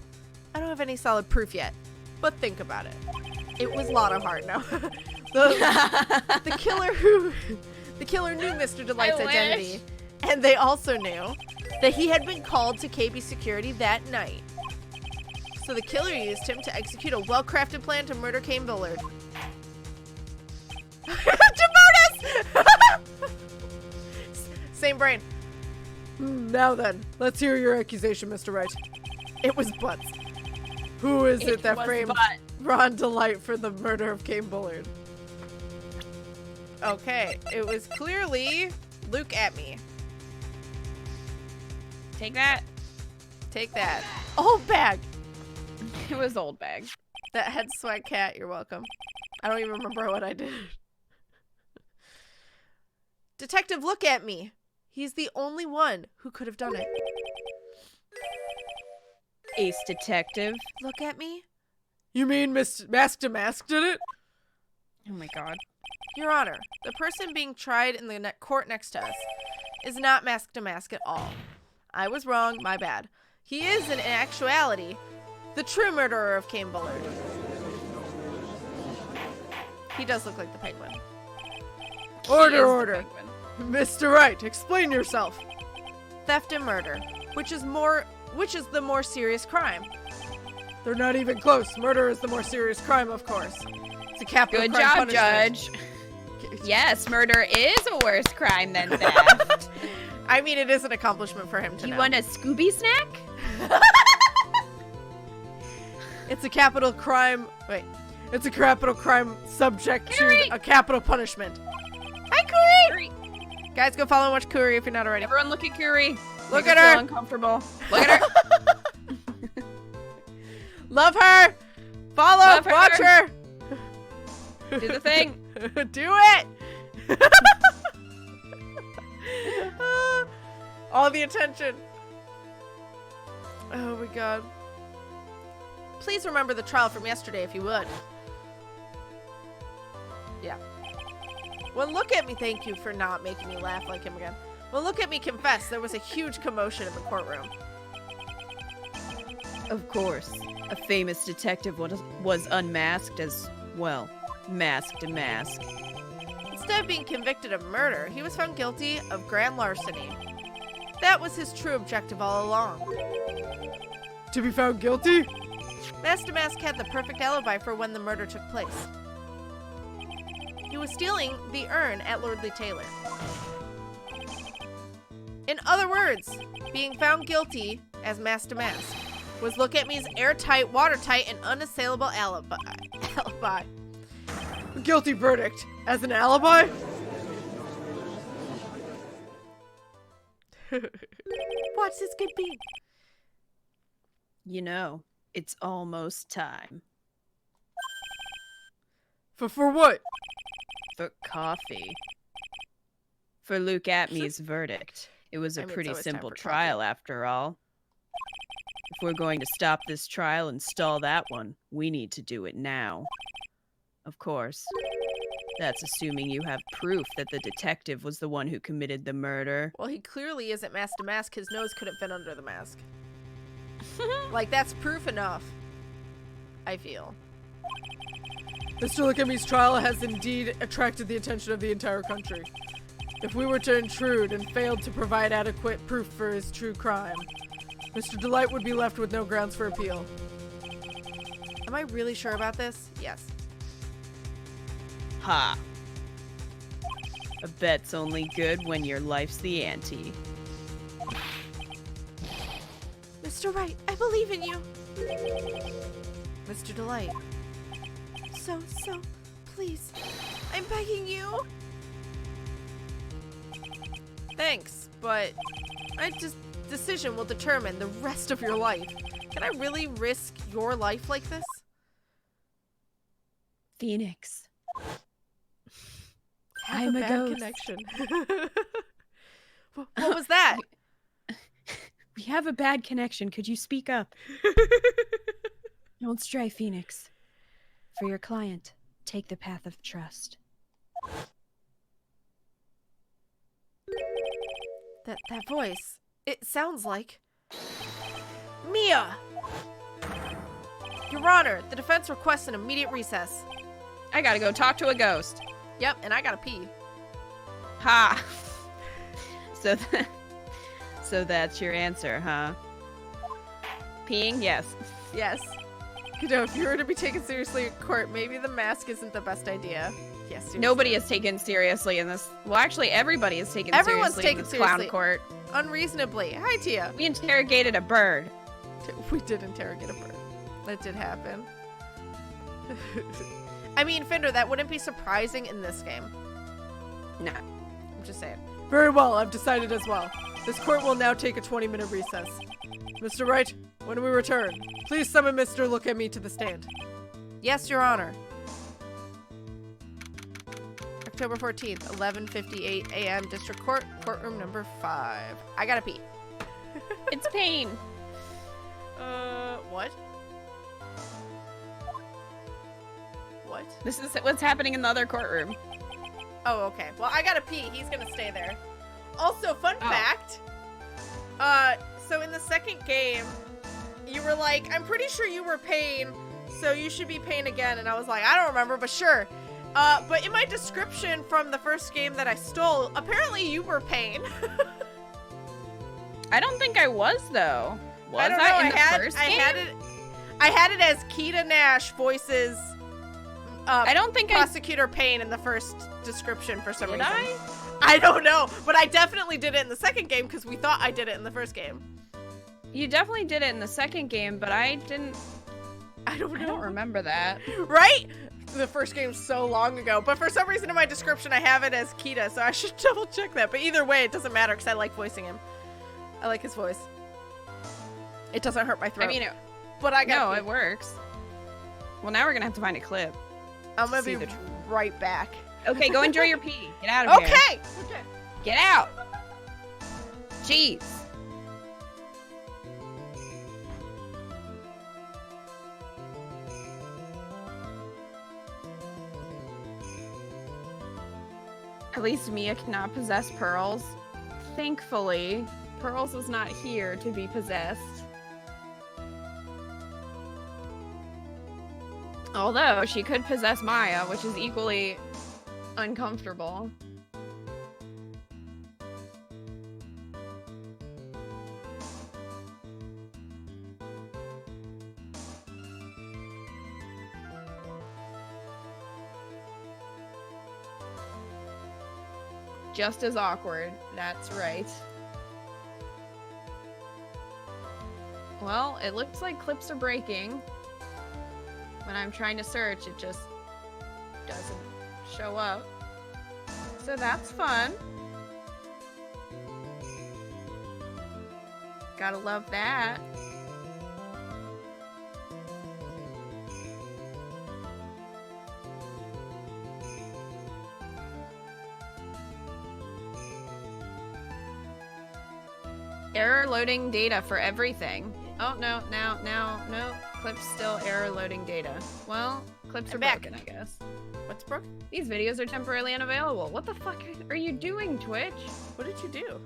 don't have any solid proof yet, but think about it. It was Lotta Hart, no. the killer knew Mr. DeLite's identity, and they also knew that he had been called to KB security that night. So the killer used him to execute a well-crafted plan to murder Kane Bullard. Demotus! Same brain. Now then, let's hear your accusation, Mr. Wright. It was Butz. Who is it that framed Ron DeLite for the murder of Kane Bullard? Okay, it was clearly Luke Atmey. Take that. Take that. Old bag. It was old bag. That head swag cat, you're welcome. I don't even remember what I did. Detective, look at me. He's the only one who could have done it. Ace detective. Look at me. You mean Miss Mask to Mask did it? Oh my god. Your Honor, the person being tried in the court next to us is not Mask to Mask at all. I was wrong, my bad. He is, in actuality, the true murderer of Kane Bullard. He does look like the Penguin. Order. Mr. Wright, explain yourself. Theft and murder, which is the more serious crime. They're not even close. Murder is the more serious crime, of course. It's a capital Good crime job, punishment. Judge. Yes, murder is a worse crime than theft. I mean, it is an accomplishment for him to know. You want a Scooby snack? It's a capital crime. Wait. It's a capital crime subject to a capital punishment. Hi, Kuri! Guys, go follow and watch Kuri if you're not already. Everyone look at Kuri. Look Make at her. Feel uncomfortable. Look at her. Love her. Follow. Love her. Watch her. Do the thing. Do it. All the attention. Oh my god. Please remember the trial from yesterday if you would. Yeah. Well, look at me. Thank you for not making me laugh like him again. Well, look at me confess. There was a huge commotion in the courtroom. Of course. A famous detective was unmasked as, well, masked to mask. Instead of being convicted of murder, he was found guilty of grand larceny. That was his true objective all along. To be found guilty? Mask to Mask had the perfect alibi for when the murder took place. He was stealing the urn at Lordly Taylor. In other words, being found guilty as Mask to Mask was Look at Me's airtight, watertight, and unassailable alibi. Guilty verdict as an alibi? Watch this could be. You know, it's almost time. For what? For coffee. For Luke Atmey's verdict. It was a I mean, it's pretty always time simple for coffee. trial after all. If we're going to stop this trial and stall that one, we need to do it now. Of course. That's assuming you have proof that the detective was the one who committed the murder. Well, he clearly isn't Mask to Mask. His nose couldn't fit under the mask. Like, that's proof enough, I feel. Mr. Look at Me's trial has indeed attracted the attention of the entire country. If we were to intrude and failed to provide adequate proof for his true crime, Mr. DeLite would be left with no grounds for appeal. Am I really sure about this? Yes. Ha! A bet's only good when your life's the ante. Mr. Wright, I believe in you. Mr. DeLite. So, please, I'm begging you. Thanks, but my decision will determine the rest of your life. Can I really risk your life like this? Phoenix. Have I'm a a bad ghost. connection. What was that? We have a bad connection. Could you speak up? Don't stray, Phoenix. For your client, take the path of trust. That voice. It sounds like Mia. Your Honor, the defense requests an immediate recess. I gotta go talk to a ghost. Yep, and I gotta pee. Ha! So that's your answer, huh? Peeing? Yes. Yes. Godot, if you were to be taken seriously in court, maybe the mask isn't the best idea. Yes. Seriously. Nobody is taken seriously in this. Well, actually, everybody is taken Everyone's seriously in taken this seriously. clown court. Unreasonably. Hi, Tia. We interrogated a bird. We did interrogate a bird. That did happen. I mean, Fender, that wouldn't be surprising in this game. Nah. I'm just saying. Very well, I've decided as well. This court will now take a 20-minute recess. Mr. Wright, when we return, please summon Mr. Look at Me to the stand. Yes, Your Honor. October 14th, 11:58 a.m. District Court, courtroom number 5. I gotta pee. It's pain. What? What? This is what's happening in the other courtroom. Oh, okay. Well, I gotta pee. He's gonna stay there. Also, fun fact. So in the second game, you were like, I'm pretty sure you were Pain, so you should be Pain again. And I was like, I don't remember, but sure. But in my description from the first game that I stole, apparently you were Pain. I don't think I was, though. Was I don't know. I in the first game? I had it as Keita Nash voices I don't think Prosecutor Pain in the first description for some reason. Did I don't know, but I definitely did it in the second game because we thought I did it in the first game. You definitely did it in the second game, but I didn't. I don't know. I don't remember that. Right? The first game's so long ago, but for some reason in my description I have it as Keita, so I should double check that. But either way, it doesn't matter because I like voicing him. I like his voice. It doesn't hurt my throat. I mean, but I got it works. Well, now we're gonna have to find a clip. I'm gonna be right back. Okay, go enjoy your pee. Get out of here. Okay. Get out. Jeez. At least Mia cannot possess Pearls. Thankfully, Pearls is not here to be possessed. Although, she could possess Maya, which is equally uncomfortable. Just as awkward, that's right. Well, it looks like clips are breaking. When I'm trying to search, it just doesn't show up. So that's fun. Gotta love that. Error loading data for everything. Oh, no, no. Clips still error loading data. Well, clips are broken, I guess. What's broken? These videos are temporarily unavailable. What the fuck are you doing, Twitch? What did you do?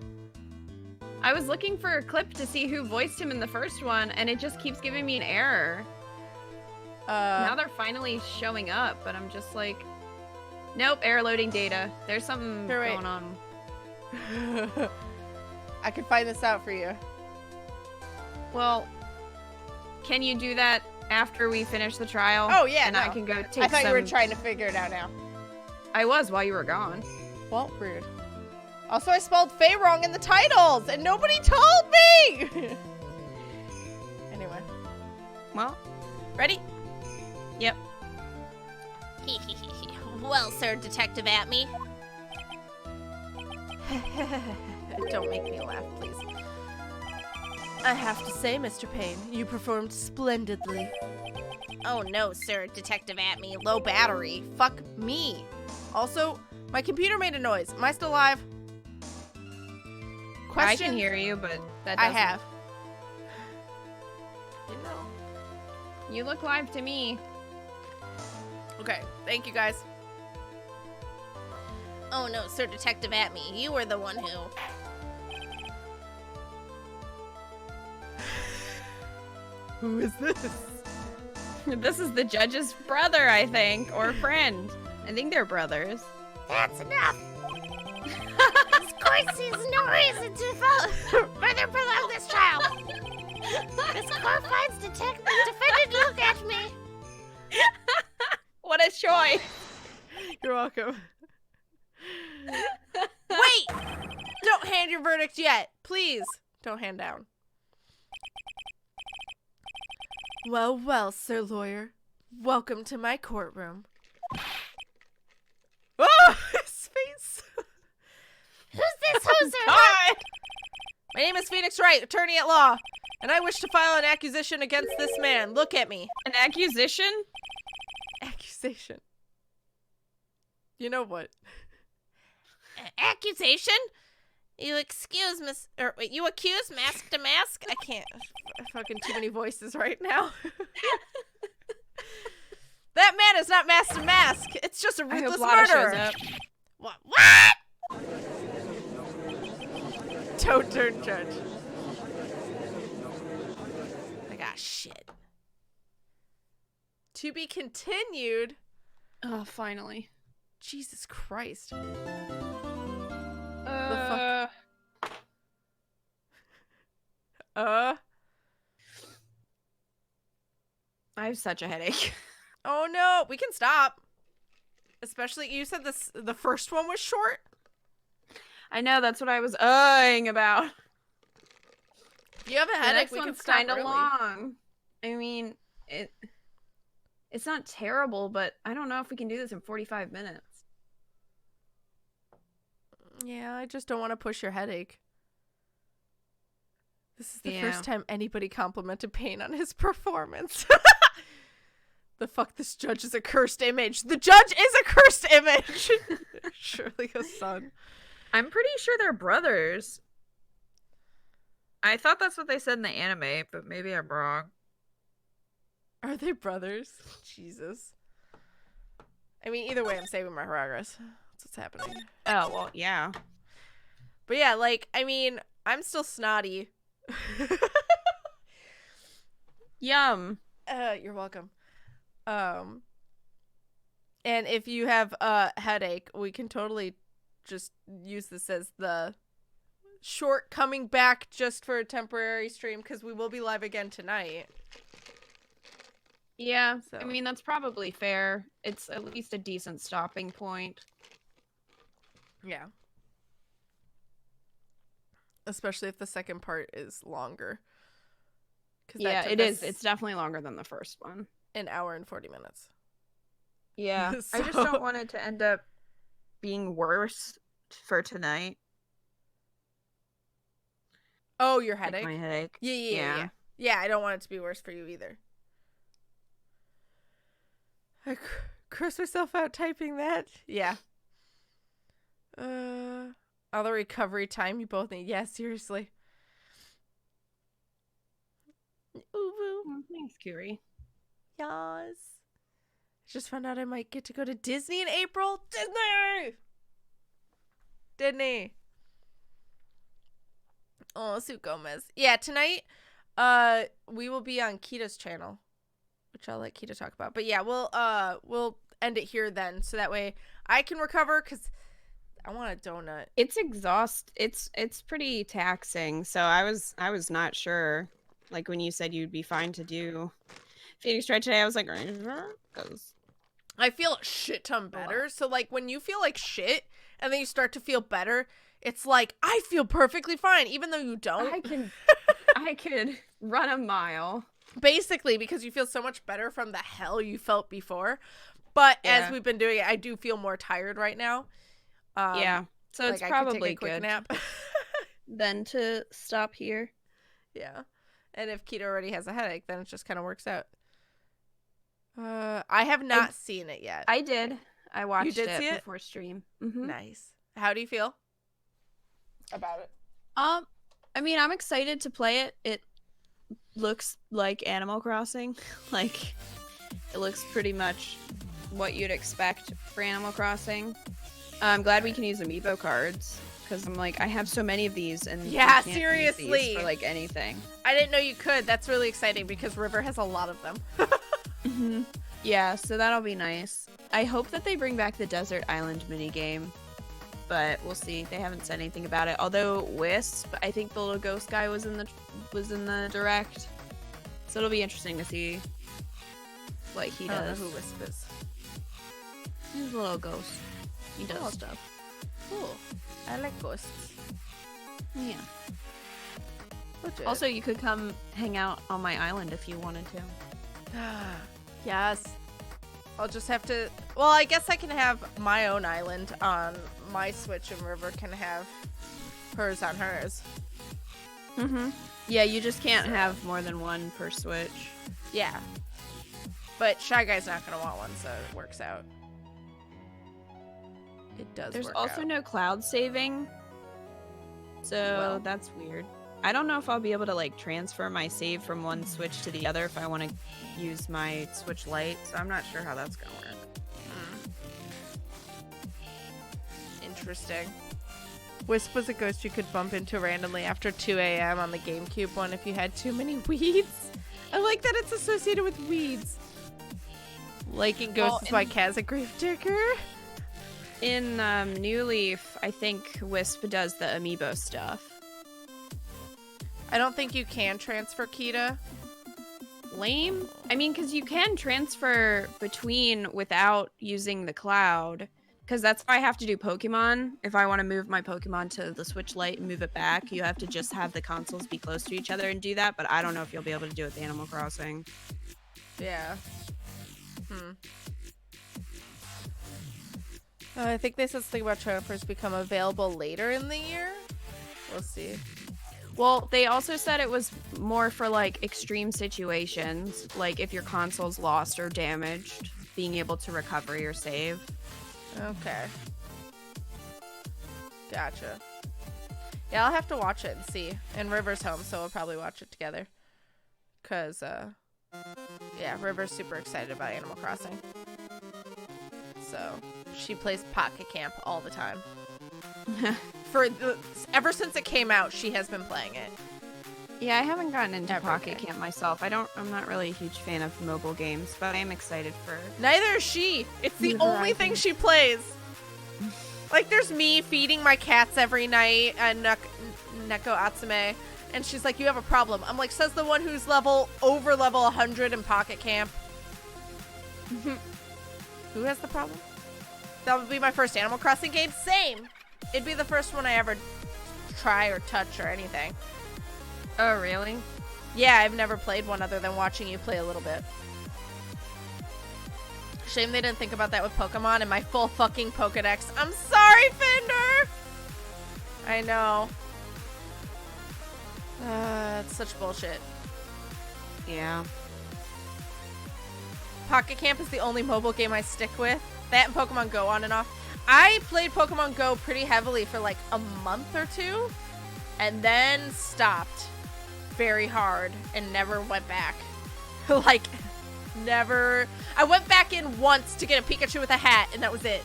I was looking for a clip to see who voiced him in the first one, and it just keeps giving me an error. Now they're finally showing up, but I'm just like, nope, error loading data. There's something going on. I could find this out for you. Well, can you do that after we finish the trial? Oh, yeah, and I can go take I thought you were trying to figure it out now. I was while you were gone. Well, rude. Also, I spelled Faye wrong in the titles, and nobody told me! Anyway. Well, ready? Yep. Well, Sir Detective Atmey. Don't make me laugh, please. I have to say, Mr. Payne, you performed splendidly. Oh no, Sir Detective Atmey. Low battery. Fuck me. Also, my computer made a noise. Am I still live? I can hear you, but that doesn't... I have. You know. You look live to me. Okay, thank you guys. Oh no, Sir Detective Atmey. You were the one who... Who is this? This is the judge's brother, I think, or friend. I think they're brothers. That's enough. Of course, there's no reason to further prolong this trial. This court finds defendant look at me. What a choice. You're welcome. Wait! Don't hand your verdict yet. Please. Don't hand down. Well, well, Sir Lawyer. Welcome to my courtroom. Oh! His face! Who's this hoser? God! My name is Phoenix Wright, attorney at law, and I wish to file an accusation against this man. Look at me. An accusation? Accusation. You know what? Accusation? You accuse you accuse Mask to Mask? I can't. Fucking too many voices right now. That man is not Mask to Mask. It's just a ruthless murderer. What? Don't turn judge. I got shit. To be continued. Oh, finally. Jesus Christ. Uh, I have such a headache. Oh no, we can stop. Especially, you said the first one was short? I know, that's what I was about. You have a The headache, next we can one's stop kind of early. long. I mean, it's not terrible, but I don't know if we can do this in 45 minutes. Yeah, I just don't want to push your headache. This is the Yeah. first time anybody complimented Payne on his performance. The fuck, this judge is a cursed image. The judge is a cursed image. Surely a son. I'm pretty sure they're brothers. I thought that's what they said in the anime, but maybe I'm wrong. Are they brothers? Jesus. I mean, either way, I'm saving my progress. That's what's happening. Oh, well, yeah. But yeah, like, I mean, I'm still snotty. Yum. You're welcome. And if you have a headache, we can totally just use this as the short coming back just for a temporary stream, because we will be live again tonight. Yeah, So. I mean, that's probably fair. It's at least a decent stopping point. Yeah. Especially if the second part is longer. 'Cause that Yeah, took it is. us It's definitely longer than the first one. an hour and 40 minutes. Yeah. I just don't want it to end up being worse for tonight. Oh, your Like headache? my headache. Yeah. Yeah, I don't want it to be worse for you either. I cursed myself out typing that. Yeah. All the recovery time you both need. Yeah, seriously. Ooh, Oh, thanks, Curie. Yas. Just found out I might get to go to Disney in April. Disney. Oh, Sue Gomez. Yeah, tonight, we will be on Kita's channel, which I'll let Kita talk about. But yeah, we'll end it here then, so that way I can recover, because I want a donut. It's it's pretty taxing. So I was not sure. Like when you said you'd be fine to do Phoenix Wright today, I was like, are you sure? 'Cause I feel a shit ton better. So like when you feel like shit and then you start to feel better, it's like I feel perfectly fine, even though you don't. I could run a mile. Basically, because you feel so much better from the hell you felt before. But Yeah. as we've been doing it, I do feel more tired right now. Yeah. So it's like probably I could take a quick good nap. then to stop here. Yeah. And if Kita already has a headache, then it just kind of works out. I have not seen it yet. I did. I watched did it see it? before stream. Mm-hmm. Nice. How do you feel about it? I mean, I'm excited to play it. It looks like Animal Crossing. Like, it looks pretty much what you'd expect for Animal Crossing. I'm glad we can use amiibo cards, because I'm like, I have so many of these, and Yeah, you can't use seriously. these for like anything. I didn't know you could. That's really exciting because River has a lot of them. Mm-hmm. Yeah, so that'll be nice. I hope that they bring back the Desert Island minigame, but we'll see. They haven't said anything about it. Although Wisp, I think the little ghost guy was in the direct, so it'll be interesting to see what he I don't know does. who Wisp is. He's a little ghost. He does Oh. stuff. Cool. I like ghosts. Yeah. Legit. Also, you could come hang out on my island if you wanted to. Yes. I'll just have to... Well, I guess I can have my own island on my Switch and River can have hers on hers. Mm-hmm. Yeah, you just can't have more than one per Switch. Yeah. But Shy Guy's not going to want one, so it works out. it does. There's work also out. no cloud saving. So Well. that's weird. I don't know if I'll be able to like transfer my save from one Switch to the other if I want to use my Switch Lite. So I'm not sure how that's gonna work. Interesting. Wisp was a ghost you could bump into randomly after 2 a.m. on the GameCube one if you had too many weeds. I like that it's associated with weeds. Liking ghosts is why Kaz a Gravedigger. In New Leaf, I think Wisp does the amiibo stuff. I don't think you can transfer Kita. Lame? I mean, because you can transfer between without using the cloud. Because that's why I have to do Pokemon. If I want to move my Pokemon to the Switch Lite and move it back, you have to just have the consoles be close to each other and do that. But I don't know if you'll be able to do it with Animal Crossing. Yeah. I think they said something about transfers become available later in the year. We'll see. Well, they also said it was more for like extreme situations, like if your console's lost or damaged, being able to recover your save. Okay. Gotcha. Yeah, I'll have to watch it and see. And River's home, so we'll probably watch it together. Cause, yeah, River's super excited about Animal Crossing. So, she plays Pocket Camp all the time. Ever since it came out, she has been playing it. Yeah, I haven't gotten into Every Pocket day. Camp myself. I'm not really a huge fan of mobile games, but I am excited for. Neither is she. It's the New only thing Horizons. she plays. Like, there's me feeding my cats every night and Neko Atsume, and she's like, "You have a problem." I'm like, "Says the one who's over level 100 in Pocket Camp." Who has the problem? That would be my first Animal Crossing game. Same. It'd be the first one I ever try or touch or anything. Oh, really? Yeah, I've never played one other than watching you play a little bit. Shame they didn't think about that with Pokemon and my full fucking Pokedex. I'm sorry, Fender! I know. It's such bullshit. Yeah. Pocket Camp is the only mobile game I stick with. That and Pokemon Go on and off. I played Pokemon Go pretty heavily for like a month or two, and then stopped very hard and never went back. Like, never. I went back in once to get a Pikachu with a hat, and that was it.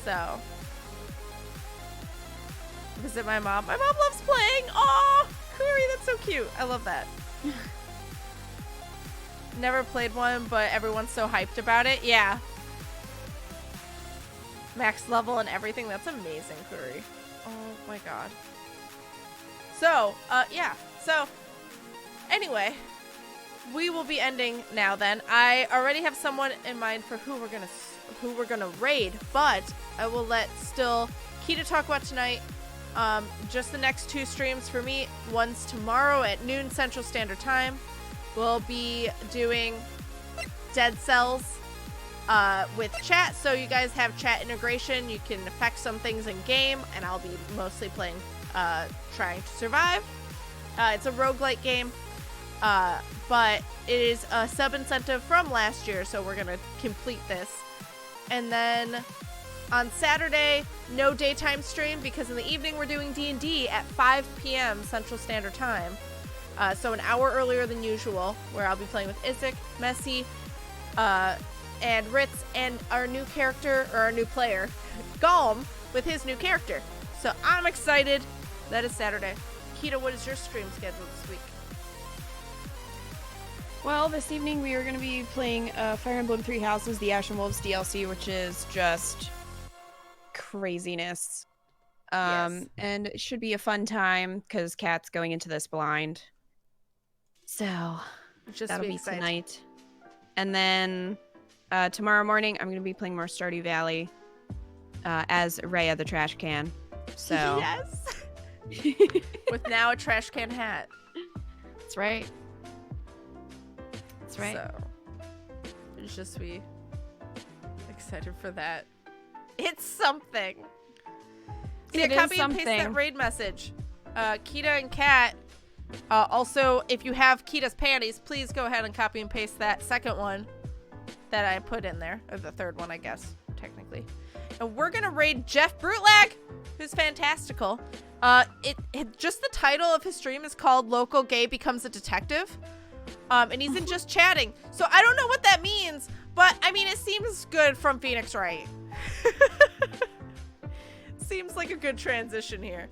So, visit my mom. My mom loves playing. Aw, Kuri, that's so cute. I love that. Never played one, but everyone's so hyped about it. Yeah. Max level and everything. That's amazing, Kuri. Oh my god. So, yeah. So, anyway, we will be ending now then. I already have someone in mind for who we're gonna raid, but I will let still Kita talk about tonight. Just the next 2 streams for me. One's tomorrow at noon Central Standard Time. We'll be doing Dead Cells with chat, so you guys have chat integration. You can affect some things in game, and I'll be mostly playing Trying to Survive. It's a roguelike game, but it is a sub incentive from last year, so we're gonna complete this. And then on Saturday, no daytime stream because in the evening we're doing D&D at 5 p.m. Central Standard Time. So an hour earlier than usual, where I'll be playing with Isaac, Messi, and Ritz, and our new character, or our new player, Golm, with his new character. So I'm excited. That is Saturday. Kita, what is your stream schedule this week? Well, this evening we are going to be playing Fire Emblem Three Houses, the Ashen Wolves DLC, which is just craziness. Yes. And it should be a fun time because Kat's going into this blind. So Just that'll be excited. tonight. And then tomorrow morning I'm going to be playing more Stardew Valley as Rhea the Trash Can. So Yes. With now a trash can hat. that's right. That's right. So, it's just we excited for that. It's something. It is copy and paste that something. raid message. Kita and Kat. Also, if you have Kita's panties, please go ahead and copy and paste that second one. that I put in there, or the third one, I guess, technically. And we're gonna raid Jeff Brutlag, who's fantastical. Just the title of his stream is called Local Gay Becomes a Detective. And he's in Just Chatting. So I don't know what that means, but I mean, it seems good from Phoenix Wright. Seems like a good transition here.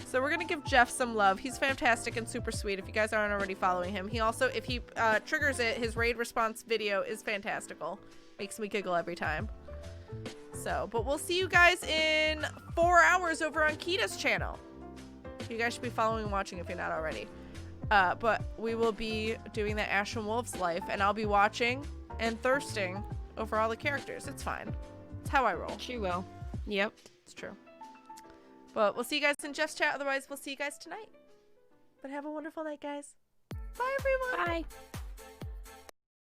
So we're gonna give Jeff some love. He's fantastic and super sweet. If you guys aren't already following him, he also, if he triggers it, his raid response video is fantastical. Makes me giggle every time. So, but we'll see you guys in 4 hours over on Kita's channel. You guys should be following and watching if you're not already. But we will be doing the Ashen Wolf's life, and I'll be watching and thirsting over all the characters. It's fine. It's how I roll. She will. Yep. It's true. But we'll see you guys in Jeff's chat. Otherwise, we'll see you guys tonight. But have a wonderful night, guys. Bye, everyone. Bye.